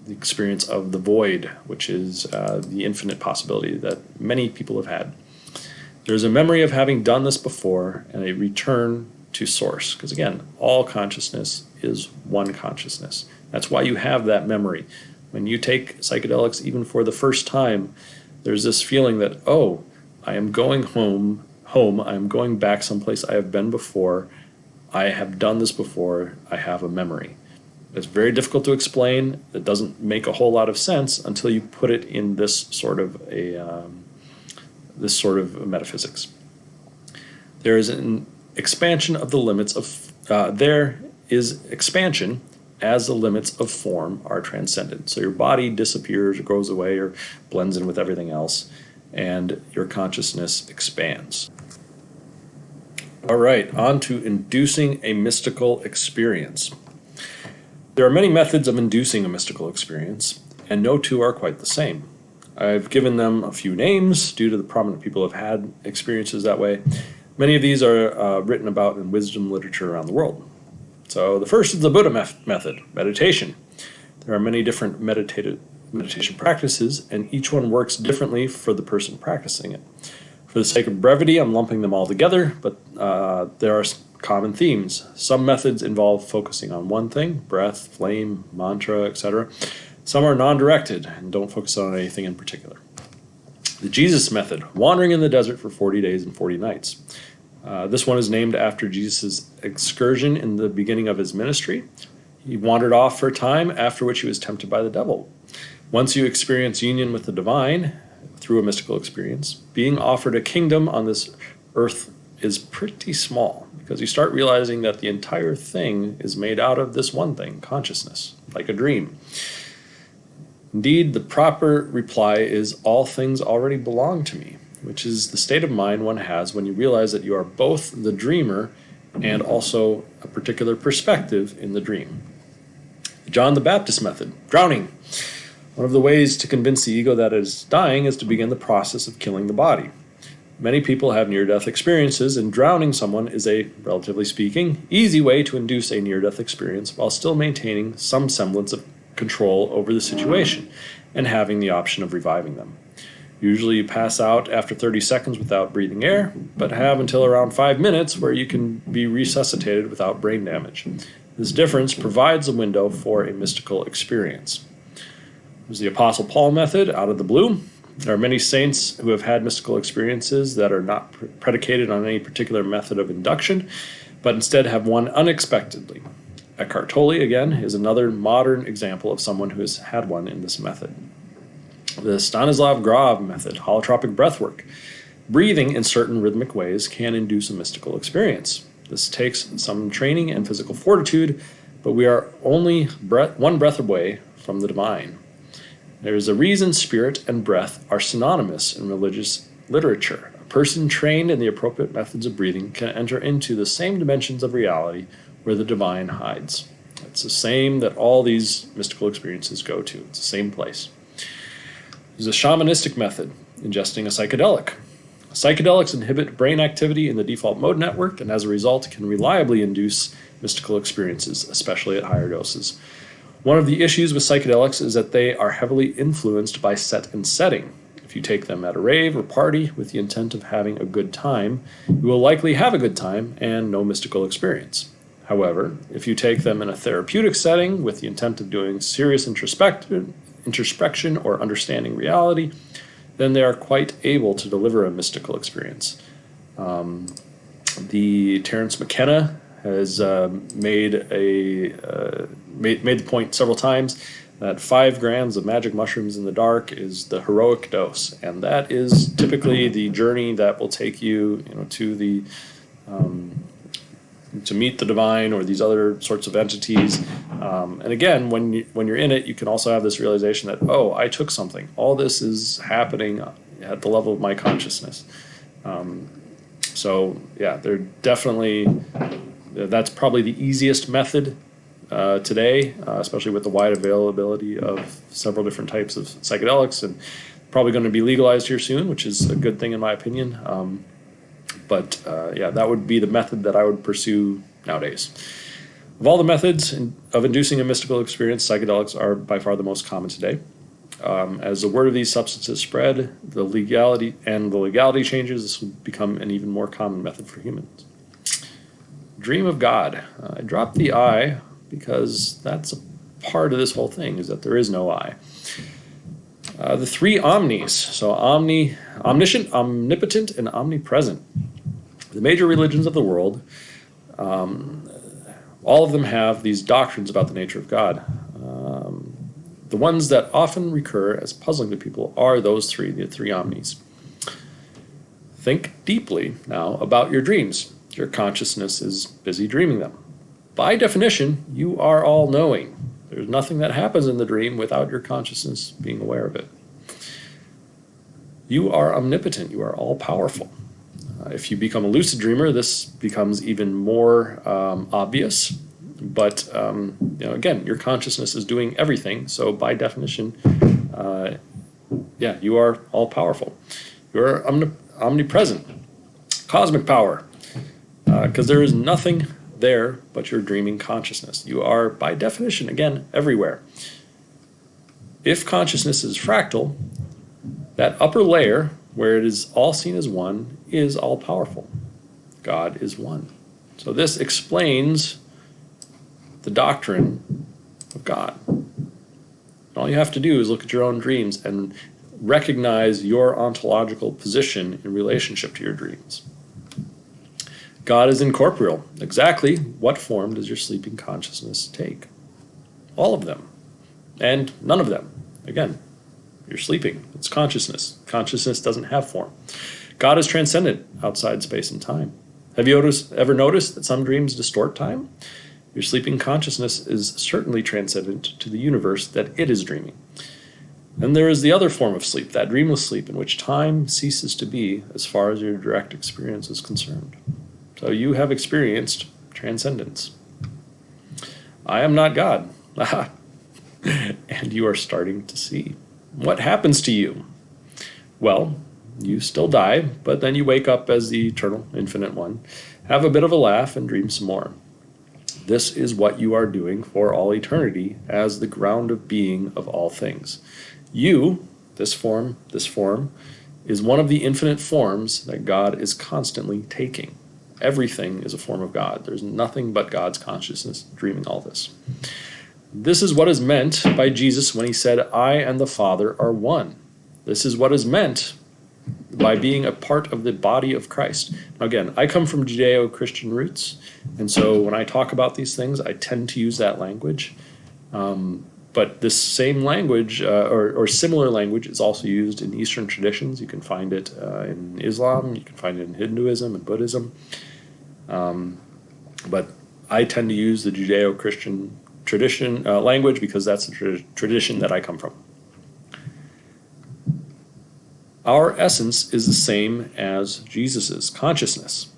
experience of the void, which is the infinite possibility that many people have had. There's a memory of having done this before and a return to source. Because again, all consciousness is one consciousness. That's why you have that memory. When you take psychedelics, even for the first time, there's this feeling that, oh, I am going home, I am going back someplace I have been before, I have done this before, I have a memory. It's very difficult to explain. It doesn't make a whole lot of sense until you put it in this sort of metaphysics. There is an expansion of the limits of there is expansion as the limits of form are transcended. So your body disappears or goes away or blends in with everything else, and your consciousness expands. All right, on to inducing a mystical experience. There are many methods of inducing a mystical experience, and no two are quite the same. I've given them a few names due to the prominent people who have had experiences that way. Many of these are written about in wisdom literature around the world. So the first is the Buddha method, meditation. There are many different meditation practices, and each one works differently for the person practicing it. For the sake of brevity, I'm lumping them all together, but there are common themes. Some methods involve focusing on one thing, breath, flame, mantra, etc. Some are non-directed and don't focus on anything in particular. The Jesus method, wandering in the desert for 40 days and 40 nights. This one is named after Jesus' excursion in the beginning of his ministry. He wandered off for a time, after which he was tempted by the devil. Once you experience union with the divine through a mystical experience, being offered a kingdom on this earth is pretty small, because you start realizing that the entire thing is made out of this one thing, consciousness, like a dream. Indeed, the proper reply is, all things already belong to me, which is the state of mind one has when you realize that you are both the dreamer and also a particular perspective in the dream. The John the Baptist method, drowning. One of the ways to convince the ego that it is dying is to begin the process of killing the body. Many people have near-death experiences, and drowning someone is a, relatively speaking, easy way to induce a near-death experience while still maintaining some semblance of control over the situation and having the option of reviving them. Usually you pass out after 30 seconds without breathing air, but have until around 5 minutes where you can be resuscitated without brain damage. This difference provides a window for a mystical experience. There's the Apostle Paul method, out of the blue. There are many saints who have had mystical experiences that are not predicated on any particular method of induction, but instead have won unexpectedly. Eckhart Tolle, again, is another modern example of someone who has had one in this method. The Stanislav Grof method, holotropic breathwork. Breathing in certain rhythmic ways can induce a mystical experience. This takes some training and physical fortitude, but we are only one breath away from the divine. There is a reason spirit and breath are synonymous in religious literature. A person trained in the appropriate methods of breathing can enter into the same dimensions of reality where the divine hides. It's the same that all these mystical experiences go to. It's the same place. There's a shamanistic method, ingesting a psychedelic. Psychedelics inhibit brain activity in the default mode network, and as a result can reliably induce mystical experiences, especially at higher doses. One of the issues with psychedelics is that they are heavily influenced by set and setting. If you take them at a rave or party with the intent of having a good time, you will likely have a good time and no mystical experience. However, if you take them in a therapeutic setting with the intent of doing serious introspection or understanding reality, then they are quite able to deliver a mystical experience. The Terence McKenna has made the point several times that 5 grams of magic mushrooms in the dark is the heroic dose, and that is typically the journey that will take you, to the to meet the divine or these other sorts of entities. And again, when you're in it, you can also have this realization that, oh, I took something. All this is happening at the level of my consciousness. So yeah, they're definitely. That's probably the easiest method today, especially with the wide availability of several different types of psychedelics, and probably going to be legalized here soon, which is a good thing in my opinion. But that would be the method that I would pursue nowadays. Of all the methods of inducing a mystical experience, psychedelics are by far the most common today. As the word of these substances spread, the legality changes, this will become an even more common method for humans. Dream of God. I dropped the I because that's a part of this whole thing, is that there is no I. The three omnis, so omniscient, omnipotent, and omnipresent. The major religions of the world, all of them have these doctrines about the nature of God. The ones that often recur as puzzling to people are those three, the three omnis. Think deeply now about your dreams. Your consciousness is busy dreaming them. By definition, you are all-knowing. There's nothing that happens in the dream without your consciousness being aware of it. You are omnipotent. You are all-powerful. If you become a lucid dreamer, this becomes even more obvious. But again, your consciousness is doing everything. So by definition, you are all-powerful. You are omnipresent, cosmic power, because there is nothing there but your dreaming consciousness. You are, by definition, again, everywhere. If consciousness is fractal, that upper layer, where it is all seen as one, is all-powerful. God is one. So this explains the doctrine of God. All you have to do is look at your own dreams and recognize your ontological position in relationship to your dreams. God is incorporeal. Exactly what form does your sleeping consciousness take? All of them. And none of them. Again, you're sleeping. It's consciousness. Consciousness doesn't have form. God is transcendent outside space and time. Have you ever noticed that some dreams distort time? Your sleeping consciousness is certainly transcendent to the universe that it is dreaming. Then there is the other form of sleep, that dreamless sleep, in which time ceases to be as far as your direct experience is concerned. So you have experienced transcendence. I am not God. And you are starting to see. What happens to you? Well, you still die, but then you wake up as the eternal, infinite one, have a bit of a laugh, and dream some more. This is what you are doing for all eternity as the ground of being of all things. You, this form, is one of the infinite forms that God is constantly taking. Everything is a form of God. There's nothing but God's consciousness dreaming all this. This is what is meant by Jesus when he said, I and the Father are one. This is what is meant by being a part of the body of Christ. Now again, I come from Judeo-Christian roots, and so when I talk about these things, I tend to use that language. But this same language, or similar language, is also used in Eastern traditions. You can find it in Islam, you can find it in Hinduism and Buddhism. But I tend to use the Judeo-Christian tradition language because that's the tradition that I come from. Our essence is the same as Jesus's consciousness.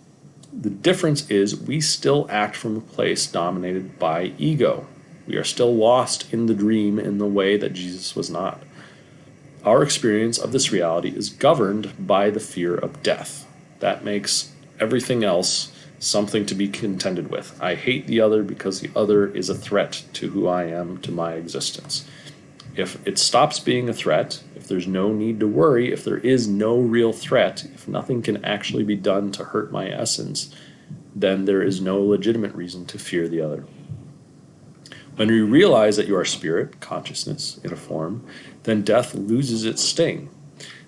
The difference is we still act from a place dominated by ego. We are still lost in the dream in the way that Jesus was not. Our experience of this reality is governed by the fear of death. That makes everything else something to be contended with. I hate the other because the other is a threat to who I am, to my existence. If it stops being a threat, if there's no need to worry, if there is no real threat, if nothing can actually be done to hurt my essence, then there is no legitimate reason to fear the other. When you realize that you are spirit, consciousness in a form, then death loses its sting.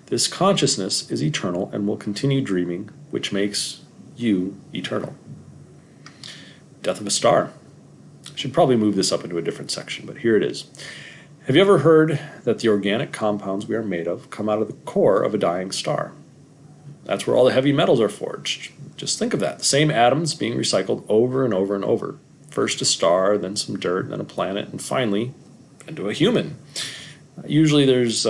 This consciousness is eternal and will continue dreaming, which makes you eternal. Death of a star. I should probably move this up into a different section, but here it is. Have you ever heard that the organic compounds we are made of come out of the core of a dying star? That's where all the heavy metals are forged. Just think of that. The same atoms being recycled over and over and over. First a star, then some dirt, then a planet, and finally into a human. Usually there's,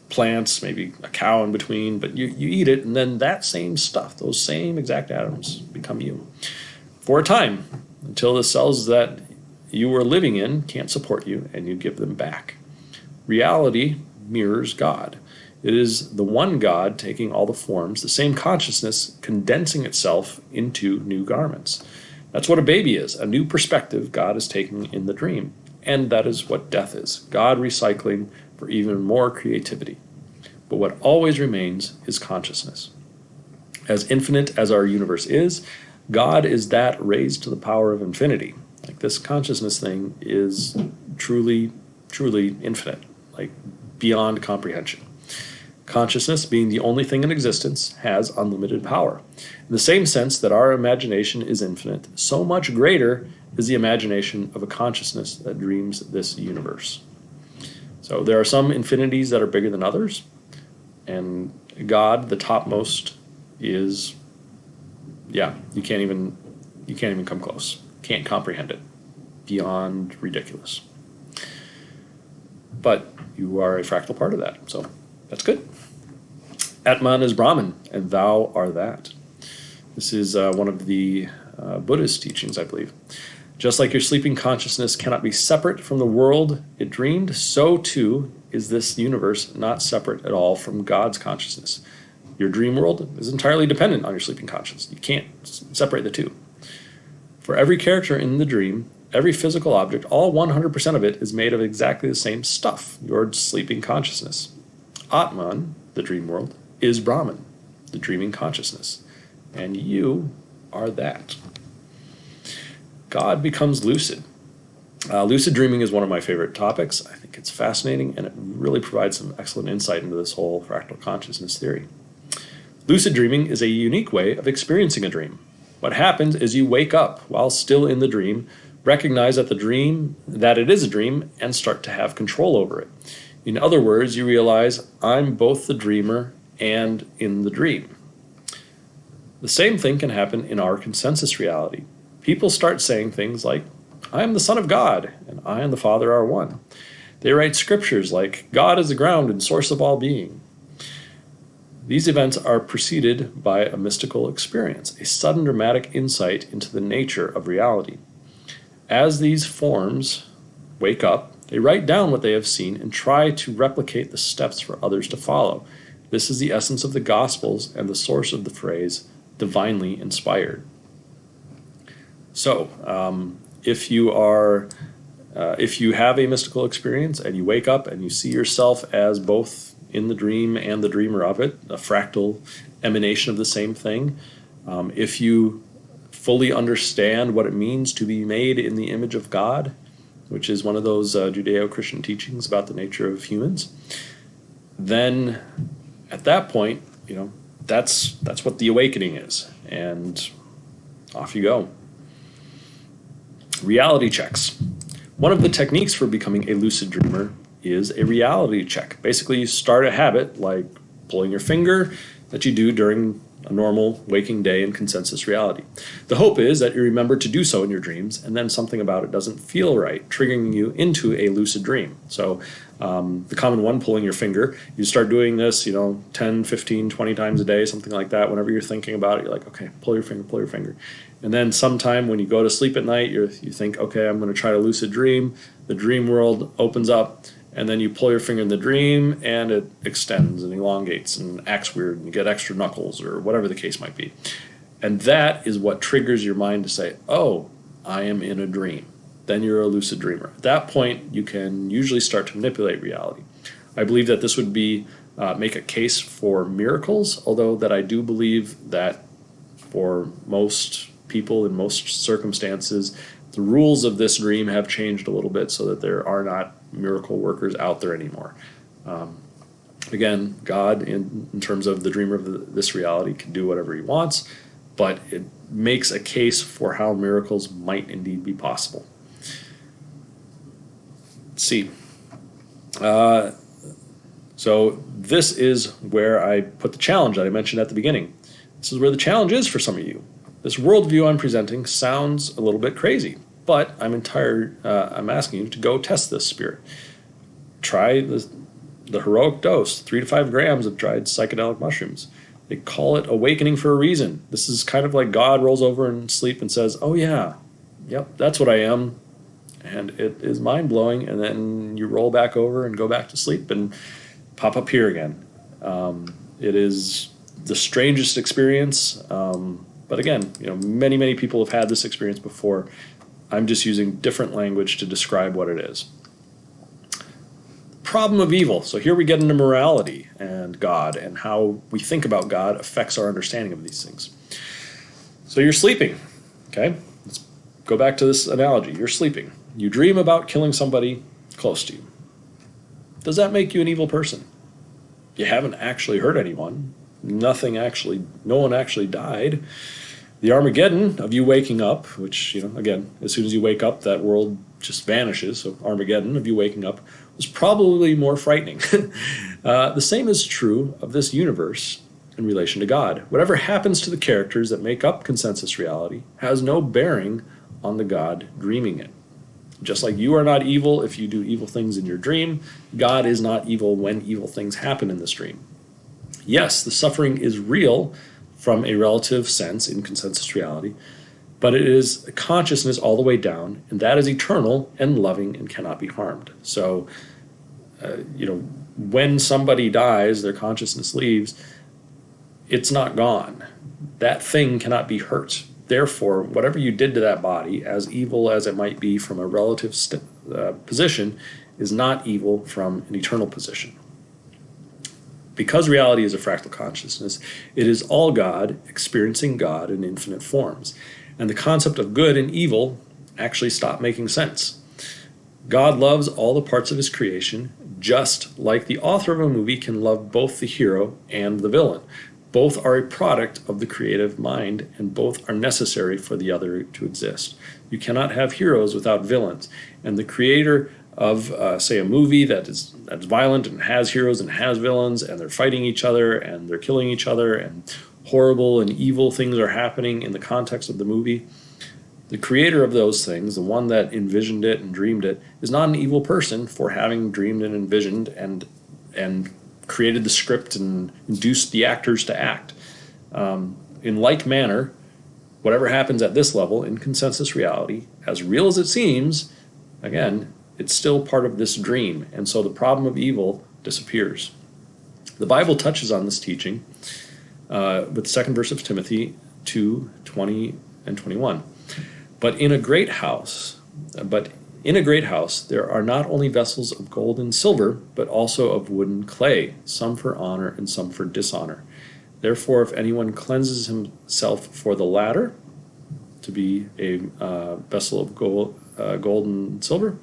plants, maybe a cow in between, but you eat it, and then that same stuff, those same exact atoms become you. For a time, until the cells that you were living in can't support you, and you give them back. Reality mirrors God. It is the one God taking all the forms, the same consciousness condensing itself into new garments. That's what a baby is, a new perspective God is taking in the dream. And that is what death is, God recycling for even more creativity. But what always remains is consciousness. As infinite as our universe is, God is that raised to the power of infinity. Like this consciousness thing is truly, truly infinite. Like beyond comprehension. Consciousness, being the only thing in existence, has unlimited power. In the same sense that our imagination is infinite, so much greater is the imagination of a consciousness that dreams this universe. So there are some infinities that are bigger than others, and God, the topmost, is, you can't even come close. Can't comprehend it. Beyond ridiculous. But you are a fractal part of that, so that's good. Atman is Brahman, and thou art that. This is one of the Buddhist teachings, I believe. Just like your sleeping consciousness cannot be separate from the world it dreamed, so too is this universe not separate at all from God's consciousness. Your dream world is entirely dependent on your sleeping consciousness. You can't separate the two. For every character in the dream, every physical object, all 100% of it is made of exactly the same stuff, your sleeping consciousness. Atman, the dream world, is Brahman, the dreaming consciousness, and you are that. God becomes lucid. Lucid dreaming is one of my favorite topics. I think it's fascinating, and it really provides some excellent insight into this whole fractal consciousness theory. Lucid dreaming is a unique way of experiencing a dream. What happens is you wake up while still in the dream, recognize that it is a dream, and start to have control over it. In other words, you realize, I'm both the dreamer and in the dream. The same thing can happen in our consensus reality. People start saying things like, I am the Son of God, and I and the Father are one. They write scriptures like, God is the ground and source of all being. These events are preceded by a mystical experience, a sudden dramatic insight into the nature of reality. As these forms wake up, they write down what they have seen and try to replicate the steps for others to follow. This is the essence of the Gospels and the source of the phrase, divinely inspired. So, if you have a mystical experience and you wake up and you see yourself as both in the dream and the dreamer of it, a fractal emanation of the same thing, if you fully understand what it means to be made in the image of God, which is one of those Judeo-Christian teachings about the nature of humans, then at that point, that's what the awakening is, and off you go. Reality checks. One of the techniques for becoming a lucid dreamer is a reality check. Basically, you start a habit like pulling your finger that you do during a normal waking day in consensus reality. The hope is that you remember to do so in your dreams, and then something about it doesn't feel right, triggering you into a lucid dream. So the common one, pulling your finger, you start doing this, 10, 15, 20 times a day, something like that. Whenever you're thinking about it, you're like, okay, pull your finger. And then sometime when you go to sleep at night, you think, okay, I'm going to try to lucid dream. The dream world opens up, and then you pull your finger in the dream, and it extends and elongates and acts weird, and you get extra knuckles or whatever the case might be. And that is what triggers your mind to say, oh, I am in a dream. Then you're a lucid dreamer. At that point, you can usually start to manipulate reality. I believe that this would make a case for miracles, although that I do believe that for most people in most circumstances, the rules of this dream have changed a little bit so that there are not miracle workers out there anymore. Again, God, in terms of the dreamer of this reality, can do whatever he wants, but it makes a case for how miracles might indeed be possible. Let's see. So this is where I put the challenge that I mentioned at the beginning. This is where the challenge is for some of you. This worldview I'm presenting sounds a little bit crazy, but I'm asking you to go test this spirit. Try the heroic dose, 3 to 5 grams of dried psychedelic mushrooms. They call it awakening for a reason. This is kind of like God rolls over in sleep and says, oh yeah, yep, that's what I am. And it is mind-blowing, and then you roll back over and go back to sleep and pop up here again. It is the strangest experience, but again, many, many people have had this experience before. I'm just using different language to describe what it is. Problem of evil. So here we get into morality and God, and how we think about God affects our understanding of these things. So you're sleeping, okay? Let's go back to this analogy. You're sleeping. You dream about killing somebody close to you. Does that make you an evil person? You haven't actually hurt anyone. No one actually died. The Armageddon of you waking up, which, again, as soon as you wake up, that world just vanishes. So Armageddon of you waking up was probably more frightening. The same is true of this universe in relation to God. Whatever happens to the characters that make up consensus reality has no bearing on the God dreaming it. Just like you are not evil if you do evil things in your dream, God is not evil when evil things happen in this dream. Yes, the suffering is real from a relative sense in consensus reality, but it is a consciousness all the way down, and that is eternal and loving and cannot be harmed. So, when somebody dies, their consciousness leaves, it's not gone. That thing cannot be hurt. Therefore, whatever you did to that body, as evil as it might be from a relative position, is not evil from an eternal position. Because reality is a fractal consciousness, it is all God experiencing God in infinite forms. And the concept of good and evil actually stop making sense. God loves all the parts of his creation, just like the author of a movie can love both the hero and the villain. Both are a product of the creative mind, and both are necessary for the other to exist. You cannot have heroes without villains. And the creator of, say, a movie that's violent and has heroes and has villains, and they're fighting each other and they're killing each other, and horrible and evil things are happening in the context of the movie. The creator of those things, the one that envisioned it and dreamed it, is not an evil person for having dreamed and envisioned and created the script and induced the actors to act. In like manner, whatever happens at this level in consensus reality, as real as it seems, again, it's still part of this dream, and so the problem of evil disappears. The Bible touches on this teaching with the second verse of Timothy 2:20 and 21. But in a great house there are not only vessels of gold and silver, but also of wood and clay, some for honor and some for dishonor. Therefore, if anyone cleanses himself for the latter, to be a vessel of gold and silver,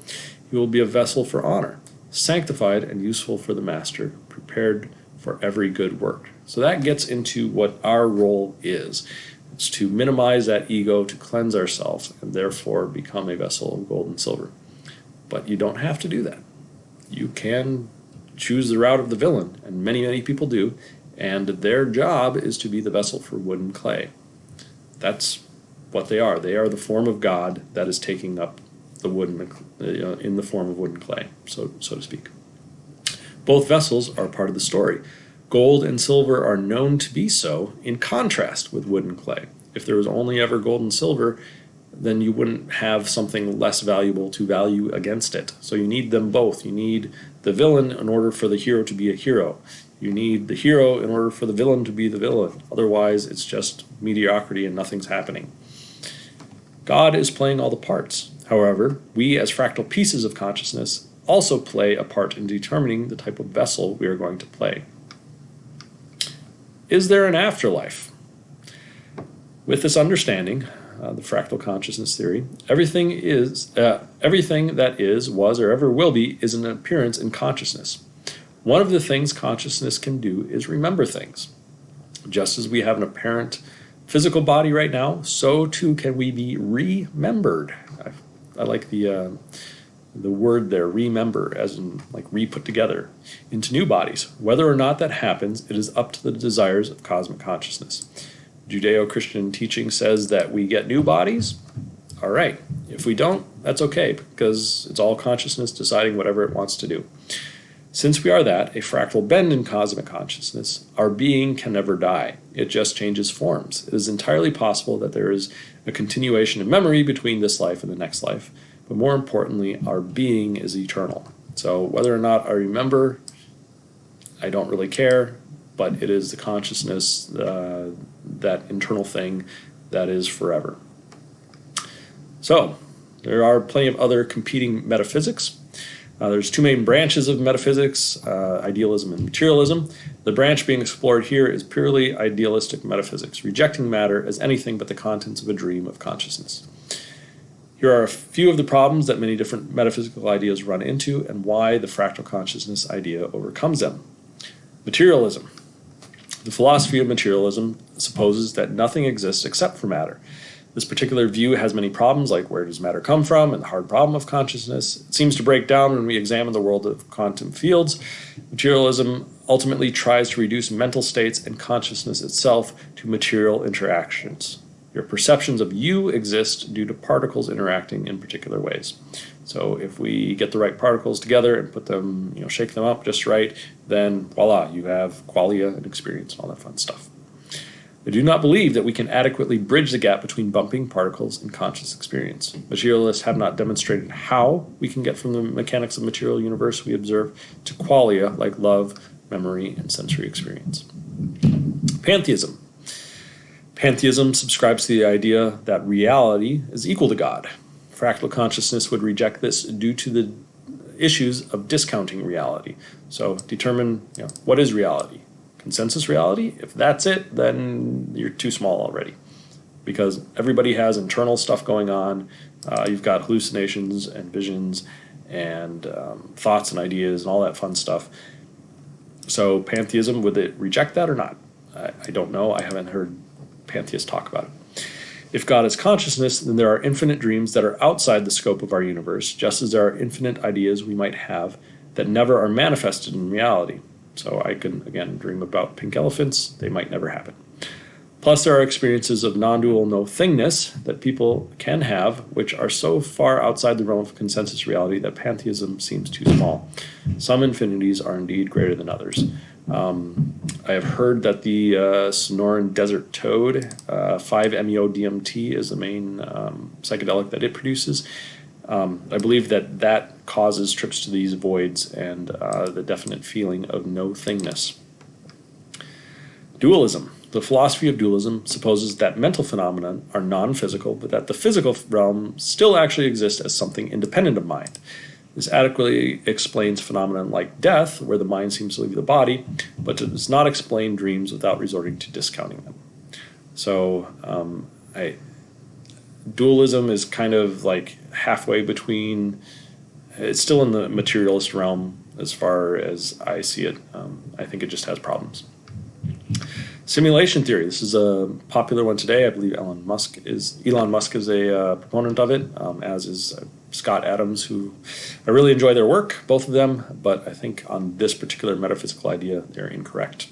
he will be a vessel for honor, sanctified and useful for the master, prepared for every good work. So that gets into what our role is. It's to minimize that ego, to cleanse ourselves, and therefore become a vessel of gold and silver. But you don't have to do that. You can choose the route of the villain, and many, many people do, and their job is to be the vessel for wood and clay. That's what they are. They are the form of God that is taking up the wood and in the form of wood and clay, so to speak. Both vessels are part of the story. Gold and silver are known to be so in contrast with wood and clay. If there was only ever gold and silver, then you wouldn't have something less valuable to value against it. So you need them both. You need the villain in order for the hero to be a hero. You need the hero in order for the villain to be the villain. Otherwise, it's just mediocrity and nothing's happening. God is playing all the parts. However, we as fractal pieces of consciousness also play a part in determining the type of vessel we are going to play. Is there an afterlife? With this understanding, the Fractal Consciousness Theory, everything that is, was, or ever will be is an appearance in consciousness. One of the things consciousness can do is remember things. Just as we have an apparent physical body right now, so too can we be remembered. I like the word there, remember, as in like re-put together, into new bodies. Whether or not that happens, it is up to the desires of cosmic consciousness. Judeo-Christian teaching says that we get new bodies. All right. If we don't, that's okay, because it's all consciousness deciding whatever it wants to do. Since we are that, a fractal bend in cosmic consciousness, our being can never die. It just changes forms. It is entirely possible that there is a continuation of memory between this life and the next life, but more importantly, our being is eternal. So whether or not I remember, I don't really care, but it is the consciousness, that internal thing that is forever. So there are plenty of other competing metaphysics. There's two main branches of metaphysics, idealism and materialism. The branch being explored here is purely idealistic metaphysics, rejecting matter as anything but the contents of a dream of consciousness. Here are a few of the problems that many different metaphysical ideas run into and why the fractal consciousness idea overcomes them. Materialism. The philosophy of materialism supposes that nothing exists except for matter. This particular view has many problems, like where does matter come from and the hard problem of consciousness. It seems to break down when we examine the world of quantum fields. Materialism ultimately tries to reduce mental states and consciousness itself to material interactions. Your perceptions of you exist due to particles interacting in particular ways. So if we get the right particles together and put them, shake them up just right, then voila, you have qualia and experience and all that fun stuff. I do not believe that we can adequately bridge the gap between bumping particles and conscious experience. Materialists have not demonstrated how we can get from the mechanics of material universe we observe to qualia like love, memory, and sensory experience. Pantheism. Pantheism subscribes to the idea that reality is equal to God. Fractal consciousness would reject this due to the issues of discounting reality. So determine, what is reality? Consensus reality? If that's it, then you're too small already. Because everybody has internal stuff going on. You've got hallucinations and visions and thoughts and ideas and all that fun stuff. So pantheism, would it reject that or not? I don't know. I haven't heard pantheists talk about it. If God is consciousness, then there are infinite dreams that are outside the scope of our universe, just as there are infinite ideas we might have that never are manifested in reality. So I can, again, dream about pink elephants. They might never happen. Plus, there are experiences of non-dual no-thingness that people can have, which are so far outside the realm of consensus reality that pantheism seems too small. Some infinities are indeed greater than others. I have heard that the Sonoran desert toad, 5-MeO-DMT, is the main psychedelic that it produces. I believe that causes trips to these voids and the definite feeling of no-thingness. Dualism. The philosophy of dualism supposes that mental phenomena are non-physical, but that the physical realm still actually exists as something independent of mind. This adequately explains phenomena like death, where the mind seems to leave the body, but it does not explain dreams without resorting to discounting them. So dualism is kind of like halfway between, it's still in the materialist realm as far as I see it. I think it just has problems. Simulation theory. This is a popular one today. I believe Elon Musk is a proponent of it, as is Scott Adams, who I really enjoy their work, both of them, but I think on this particular metaphysical idea, they're incorrect.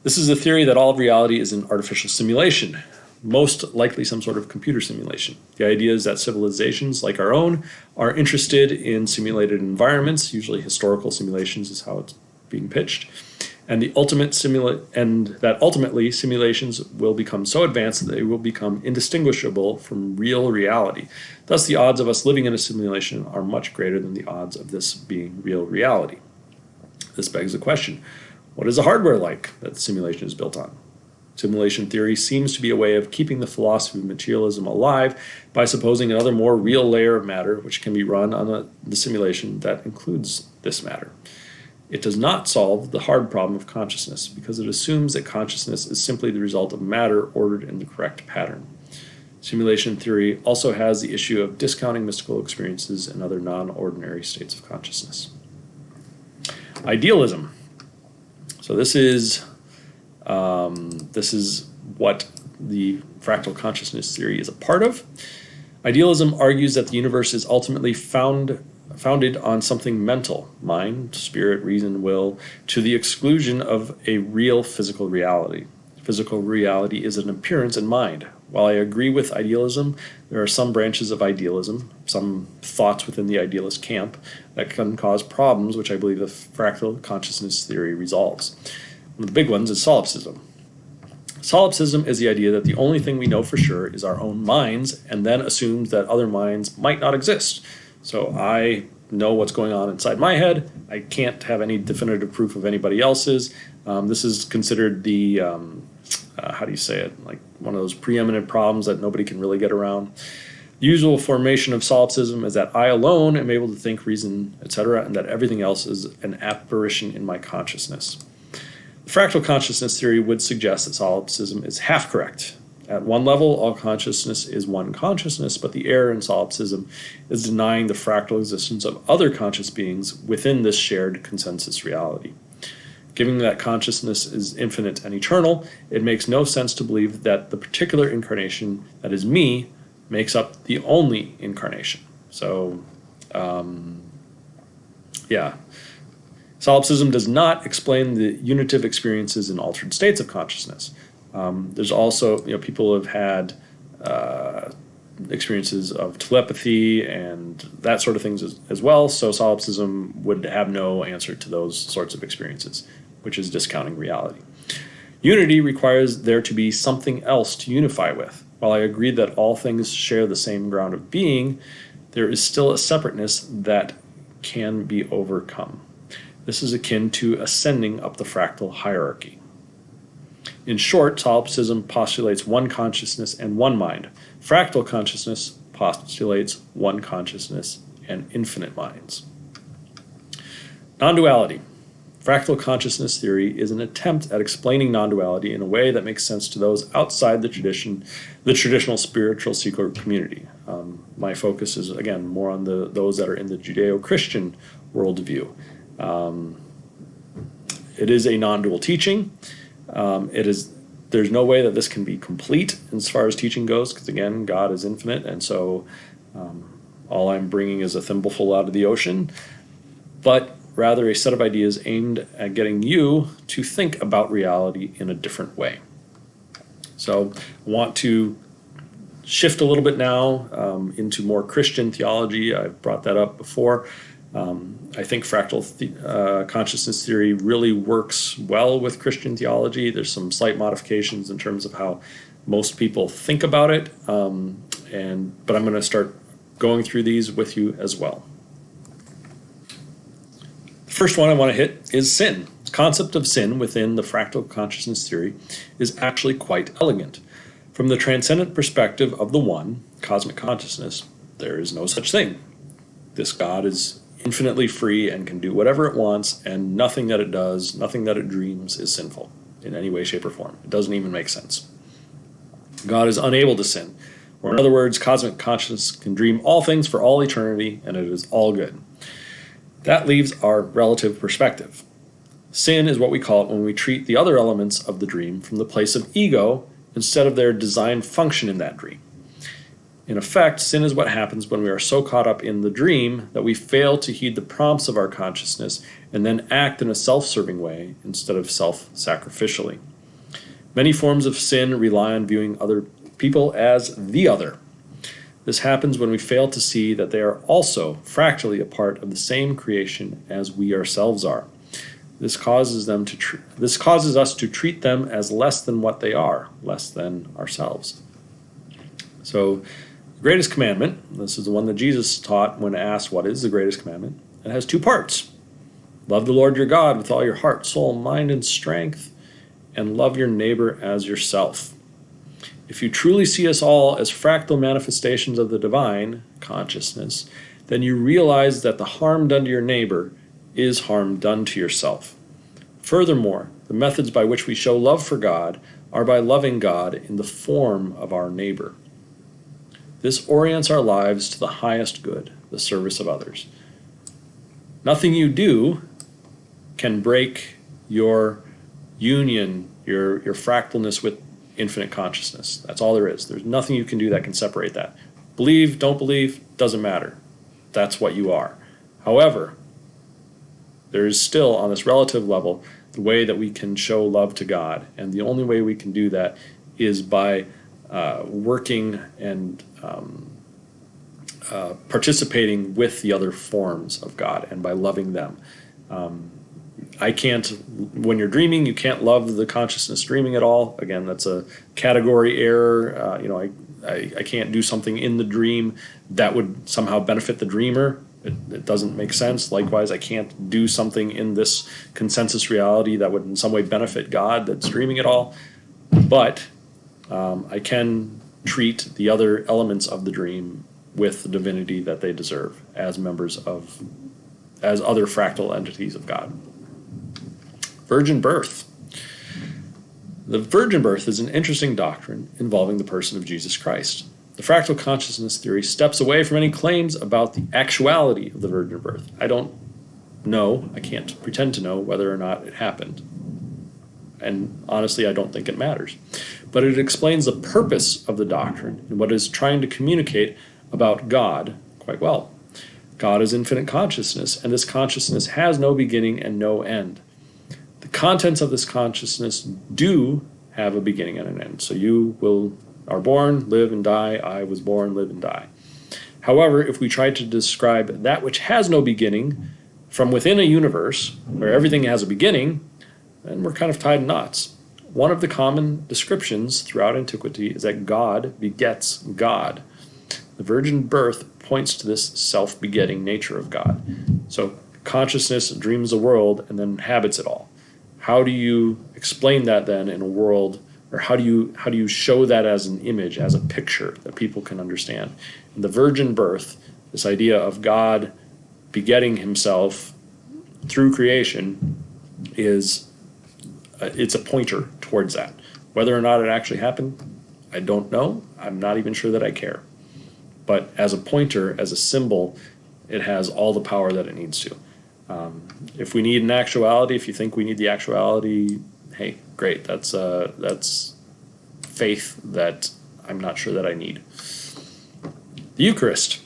This is a theory that all of reality is an artificial simulation, most likely some sort of computer simulation. The idea is that civilizations like our own are interested in simulated environments, usually historical simulations is how it's being pitched, and that ultimately simulations will become so advanced that they will become indistinguishable from real reality. Thus, the odds of us living in a simulation are much greater than the odds of this being real reality. This begs the question, what is the hardware like that the simulation is built on? Simulation theory seems to be a way of keeping the philosophy of materialism alive by supposing another more real layer of matter which can be run on the simulation that includes this matter. It does not solve the hard problem of consciousness because it assumes that consciousness is simply the result of matter ordered in the correct pattern. Simulation theory also has the issue of discounting mystical experiences and other non-ordinary states of consciousness. Idealism. So this is what the fractal consciousness theory is a part of. Idealism argues that the universe is ultimately founded on something mental, mind, spirit, reason, will, to the exclusion of a real physical reality. Physical reality is an appearance in mind. While I agree with idealism, there are some branches of idealism, some thoughts within the idealist camp, that can cause problems, which I believe the fractal consciousness theory resolves. One of the big ones is solipsism. Solipsism is the idea that the only thing we know for sure is our own minds, and then assumes that other minds might not exist. So I know what's going on inside my head. I can't have any definitive proof of anybody else's. This is considered the, like one of those preeminent problems that nobody can really get around. The usual formation of solipsism is that I alone am able to think, reason, etc., and that everything else is an apparition in my consciousness. The fractal consciousness theory would suggest that solipsism is half correct. At one level, all consciousness is one consciousness, but the error in solipsism is denying the fractal existence of other conscious beings within this shared consensus reality. Given that consciousness is infinite and eternal, it makes no sense to believe that the particular incarnation that is me makes up the only incarnation. So, solipsism does not explain the unitive experiences in altered states of consciousness. There's also, people have had experiences of telepathy and that sort of things as well, so solipsism would have no answer to those sorts of experiences, which is discounting reality. Unity requires there to be something else to unify with. While I agree that all things share the same ground of being, there is still a separateness that can be overcome. This is akin to ascending up the fractal hierarchy. In short, solipsism postulates one consciousness and one mind. Fractal consciousness postulates one consciousness and infinite minds. Non-duality. Fractal consciousness theory is an attempt at explaining non-duality in a way that makes sense to those outside the traditional spiritual seeker community. My focus is, again, more on those that are in the Judeo-Christian worldview. It is a non-dual teaching. There's no way that this can be complete as far as teaching goes, because again, God is infinite, and so all I'm bringing is a thimbleful out of the ocean, but rather a set of ideas aimed at getting you to think about reality in a different way. So I want to shift a little bit now into more Christian theology. I've brought that up before. I think fractal consciousness theory really works well with Christian theology. There's some slight modifications in terms of how most people think about it, but I'm going to start going through these with you as well. The first one I want to hit is sin. The concept of sin within the fractal consciousness theory is actually quite elegant. From the transcendent perspective of the one, cosmic consciousness, there is no such thing. This God is infinitely free and can do whatever it wants, and nothing that it does, nothing that it dreams is sinful in any way, shape, or form. It doesn't even make sense. God is unable to sin, or in other words, cosmic consciousness can dream all things for all eternity, and it is all good. That leaves our relative perspective. Sin is what we call it when we treat the other elements of the dream from the place of ego instead of their designed function in that dream. In effect, sin is what happens when we are so caught up in the dream that we fail to heed the prompts of our consciousness and then act in a self-serving way instead of self-sacrificially. Many forms of sin rely on viewing other people as the other. This happens when we fail to see that they are also fractally a part of the same creation as we ourselves are. This causes us to treat them as less than what they are, less than ourselves. So, the greatest commandment, this is the one that Jesus taught when asked what is the greatest commandment. It has two parts. Love the Lord your God with all your heart, soul, mind, and strength, and love your neighbor as yourself. If you truly see us all as fractal manifestations of the divine consciousness, then you realize that the harm done to your neighbor is harm done to yourself. Furthermore, the methods by which we show love for God are by loving God in the form of our neighbor. This orients our lives to the highest good, the service of others. Nothing you do can break your union, your fractalness with infinite consciousness. That's all there is. There's nothing you can do that can separate that. Believe, don't believe, doesn't matter. That's what you are. However, there is still, on this relative level, the way that we can show love to God. And the only way we can do that is by working and participating with the other forms of God and by loving them. I can't, when you're dreaming, you can't love the consciousness dreaming at all. Again, that's a category error. I can't do something in the dream that would somehow benefit the dreamer. It doesn't make sense. Likewise, I can't do something in this consensus reality that would in some way benefit God that's dreaming at all. But I can treat the other elements of the dream with the divinity that they deserve as other fractal entities of God. Virgin birth. The virgin birth is an interesting doctrine involving the person of Jesus Christ. The fractal consciousness theory steps away from any claims about the actuality of the virgin birth. I don't know, I can't pretend to know whether or not it happened. And honestly, I don't think it matters. But it explains the purpose of the doctrine and what it is trying to communicate about God quite well. God is infinite consciousness, and this consciousness has no beginning and no end. The contents of this consciousness do have a beginning and an end. So you are born, live, and die. I was born, live, and die. However, if we try to describe that which has no beginning from within a universe where everything has a beginning, then we're kind of tied in knots. One of the common descriptions throughout antiquity is that God begets God. The virgin birth points to this self-begetting nature of God. So consciousness dreams a world and then inhabits it all. How do you explain that then in a world, or how do you show that as an image, as a picture that people can understand? In the virgin birth, this idea of God begetting himself through creation it's a pointer towards that. Whether or not it actually happened, I don't know. I'm not even sure that I care. But as a pointer, as a symbol, it has all the power that it needs to. If we need an actuality, if you think we need the actuality, hey, great. That's faith that I'm not sure that I need. The Eucharist.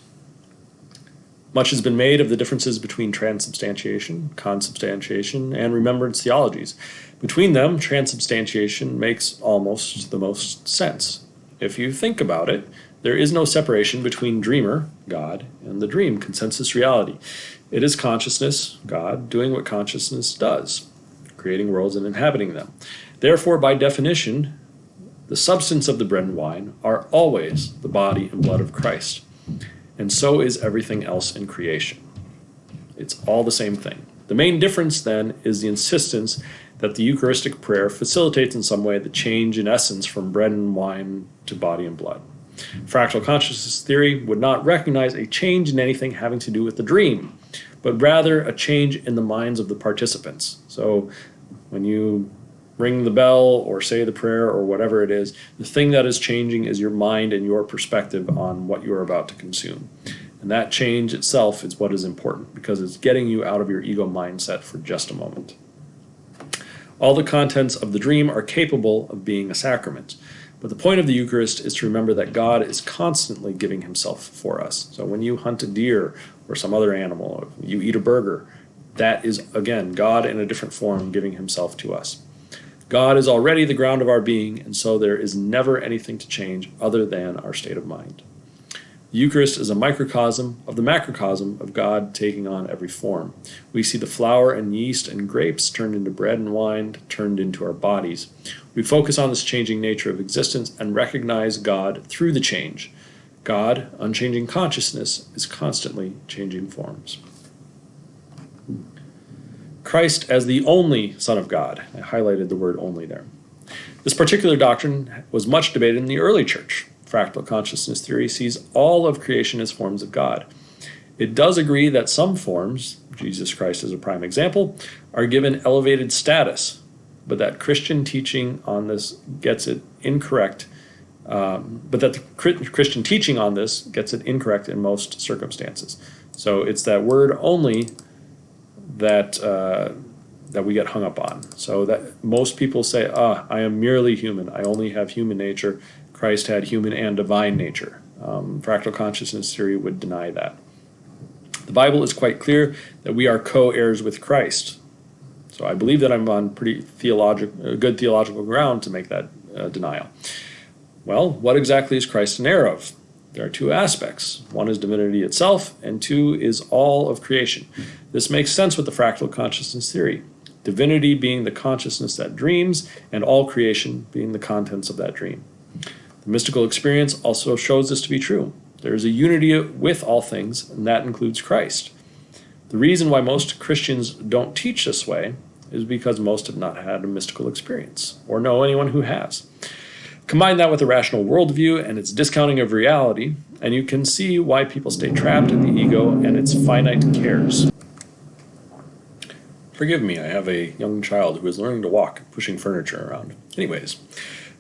Much has been made of the differences between transubstantiation, consubstantiation, and remembrance theologies. Between them, transubstantiation makes almost the most sense. If you think about it, there is no separation between dreamer, God, and the dream, consensus reality. It is consciousness, God, doing what consciousness does, creating worlds and inhabiting them. Therefore, by definition, the substance of the bread and wine are always the body and blood of Christ. And so is everything else in creation. It's all the same thing. The main difference, then, is the insistence that the Eucharistic prayer facilitates in some way the change in essence from bread and wine to body and blood. Fractal consciousness theory would not recognize a change in anything having to do with the dream, but rather a change in the minds of the participants. So when you ring the bell or say the prayer or whatever it is, the thing that is changing is your mind and your perspective on what you're about to consume. And that change itself is what is important because it's getting you out of your ego mindset for just a moment. All the contents of the dream are capable of being a sacrament. But the point of the Eucharist is to remember that God is constantly giving himself for us. So when you hunt a deer or some other animal, or you eat a burger, that is, again, God in a different form giving himself to us. God is already the ground of our being, and so there is never anything to change other than our state of mind. The Eucharist is a microcosm of the macrocosm of God taking on every form. We see the flour and yeast and grapes turned into bread and wine, turned into our bodies. We focus on this changing nature of existence and recognize God through the change. God, unchanging consciousness, is constantly changing forms. Christ as the only Son of God. I highlighted the word only there. This particular doctrine was much debated in the early church. Fractal consciousness theory sees all of creation as forms of God. It does agree that some forms, Jesus Christ is a prime example, are given elevated status, but that Christian teaching on this gets it incorrect. Christian teaching on this gets it incorrect in most circumstances. So it's that word only that we get hung up on. So that most people say, I am merely human. I only have human nature. Christ had human and divine nature. Fractal consciousness theory would deny that. The Bible is quite clear that we are co-heirs with Christ. So I believe that I'm on pretty good theological ground to make that denial. Well, what exactly is Christ an heir of? There are two aspects. One is divinity itself, and two is all of creation. This makes sense with the fractal consciousness theory. Divinity being the consciousness that dreams, and all creation being the contents of that dream. The mystical experience also shows this to be true. There is a unity with all things, and that includes Christ. The reason why most Christians don't teach this way is because most have not had a mystical experience, or know anyone who has. Combine that with a rational worldview and its discounting of reality, and you can see why people stay trapped in the ego and its finite cares. Forgive me, I have a young child who is learning to walk, pushing furniture around. Anyways,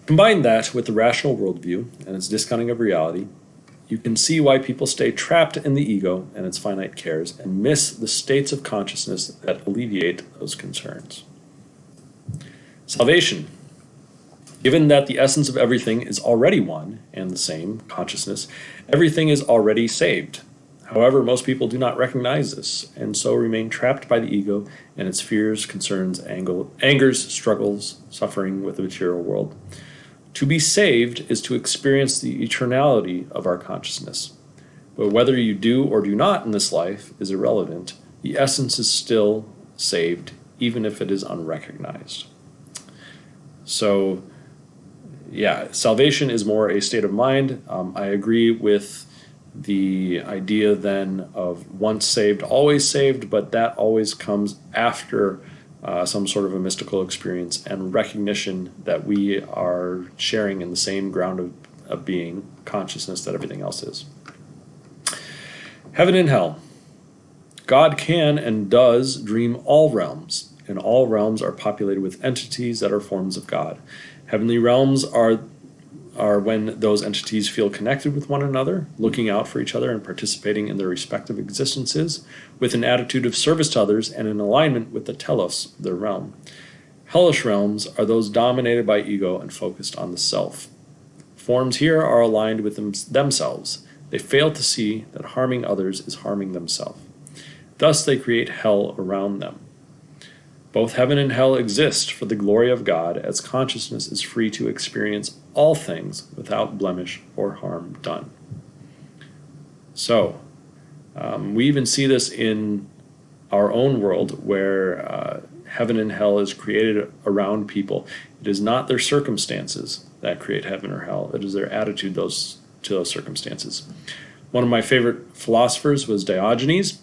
combine that with the rational worldview and its discounting of reality, you can see why people stay trapped in the ego and its finite cares and miss the states of consciousness that alleviate those concerns. Salvation. Given that the essence of everything is already one and the same, consciousness, everything is already saved. However, most people do not recognize this, and so remain trapped by the ego and its fears, concerns, angers, struggles, suffering with the material world. To be saved is to experience the eternality of our consciousness. But whether you do or do not in this life is irrelevant. The essence is still saved, even if it is unrecognized. So, yeah, salvation is more a state of mind. I agree with the idea then of once saved, always saved, but that always comes after some sort of a mystical experience and recognition that we are sharing in the same ground of being, consciousness that everything else is. Heaven and hell. God can and does dream all realms, and all realms are populated with entities that are forms of God. Heavenly realms are when those entities feel connected with one another, looking out for each other and participating in their respective existences with an attitude of service to others and in alignment with the telos of their realm. Hellish realms are those dominated by ego and focused on the self. Forms here are aligned with themselves. They fail to see that harming others is harming themselves. Thus they create hell around them. Both heaven and hell exist for the glory of God, as consciousness is free to experience all things without blemish or harm done. So, we even see this in our own world where heaven and hell is created around people. It is not their circumstances that create heaven or hell. It is their attitude to those circumstances. One of my favorite philosophers was Diogenes.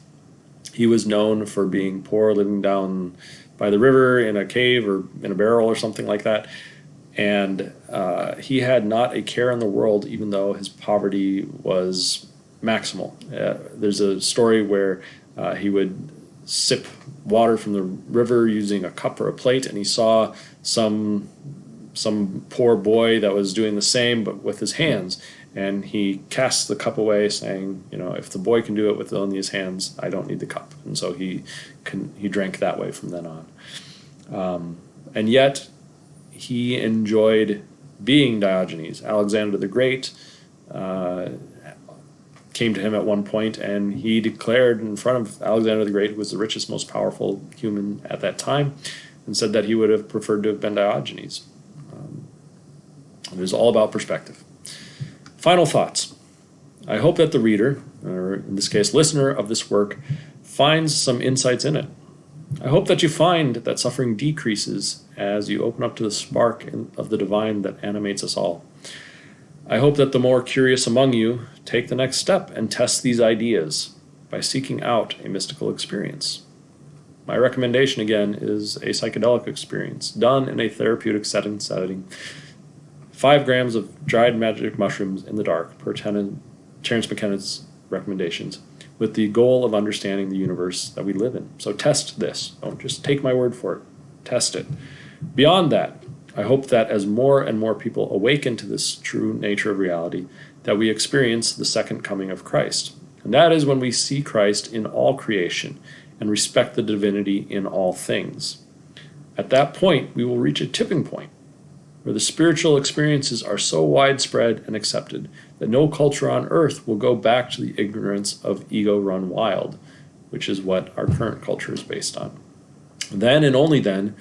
He was known for being poor, living down by the river in a cave or in a barrel or something like that. And he had not a care in the world, even though his poverty was maximal. There's a story where he would sip water from the river using a cup or a plate, and he saw some poor boy that was doing the same, but with his hands. And he cast the cup away, saying, if the boy can do it with only his hands, I don't need the cup. And so he drank that way from then on. And yet, he enjoyed being Diogenes. Alexander the Great came to him at one point, and he declared in front of Alexander the Great, who was the richest, most powerful human at that time, and said that he would have preferred to have been Diogenes. It is all about perspective. Final thoughts. I hope that the reader, or in this case listener of this work, finds some insights in it. I hope that you find that suffering decreases as you open up to the spark of the divine that animates us all. I hope that the more curious among you take the next step and test these ideas by seeking out a mystical experience. My recommendation again is a psychedelic experience done in a therapeutic setting. 5 grams of dried magic mushrooms in the dark, per Terence McKenna's recommendations, with the goal of understanding the universe that we live in. So test this. Don't just take my word for it. Test it. Beyond that, I hope that as more and more people awaken to this true nature of reality, that we experience the second coming of Christ. And that is when we see Christ in all creation and respect the divinity in all things. At that point, we will reach a tipping point where the spiritual experiences are so widespread and accepted that no culture on earth will go back to the ignorance of ego run wild, which is what our current culture is based on. Then and only then,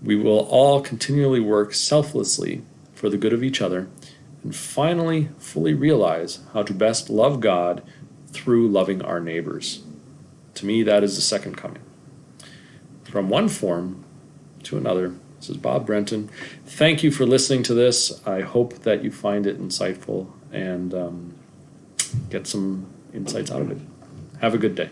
we will all continually work selflessly for the good of each other and finally fully realize how to best love God through loving our neighbors. To me, that is the second coming. From one form to another, this is Bob Brenton. Thank you for listening to this. I hope that you find it insightful and get some insights out of it. Have a good day.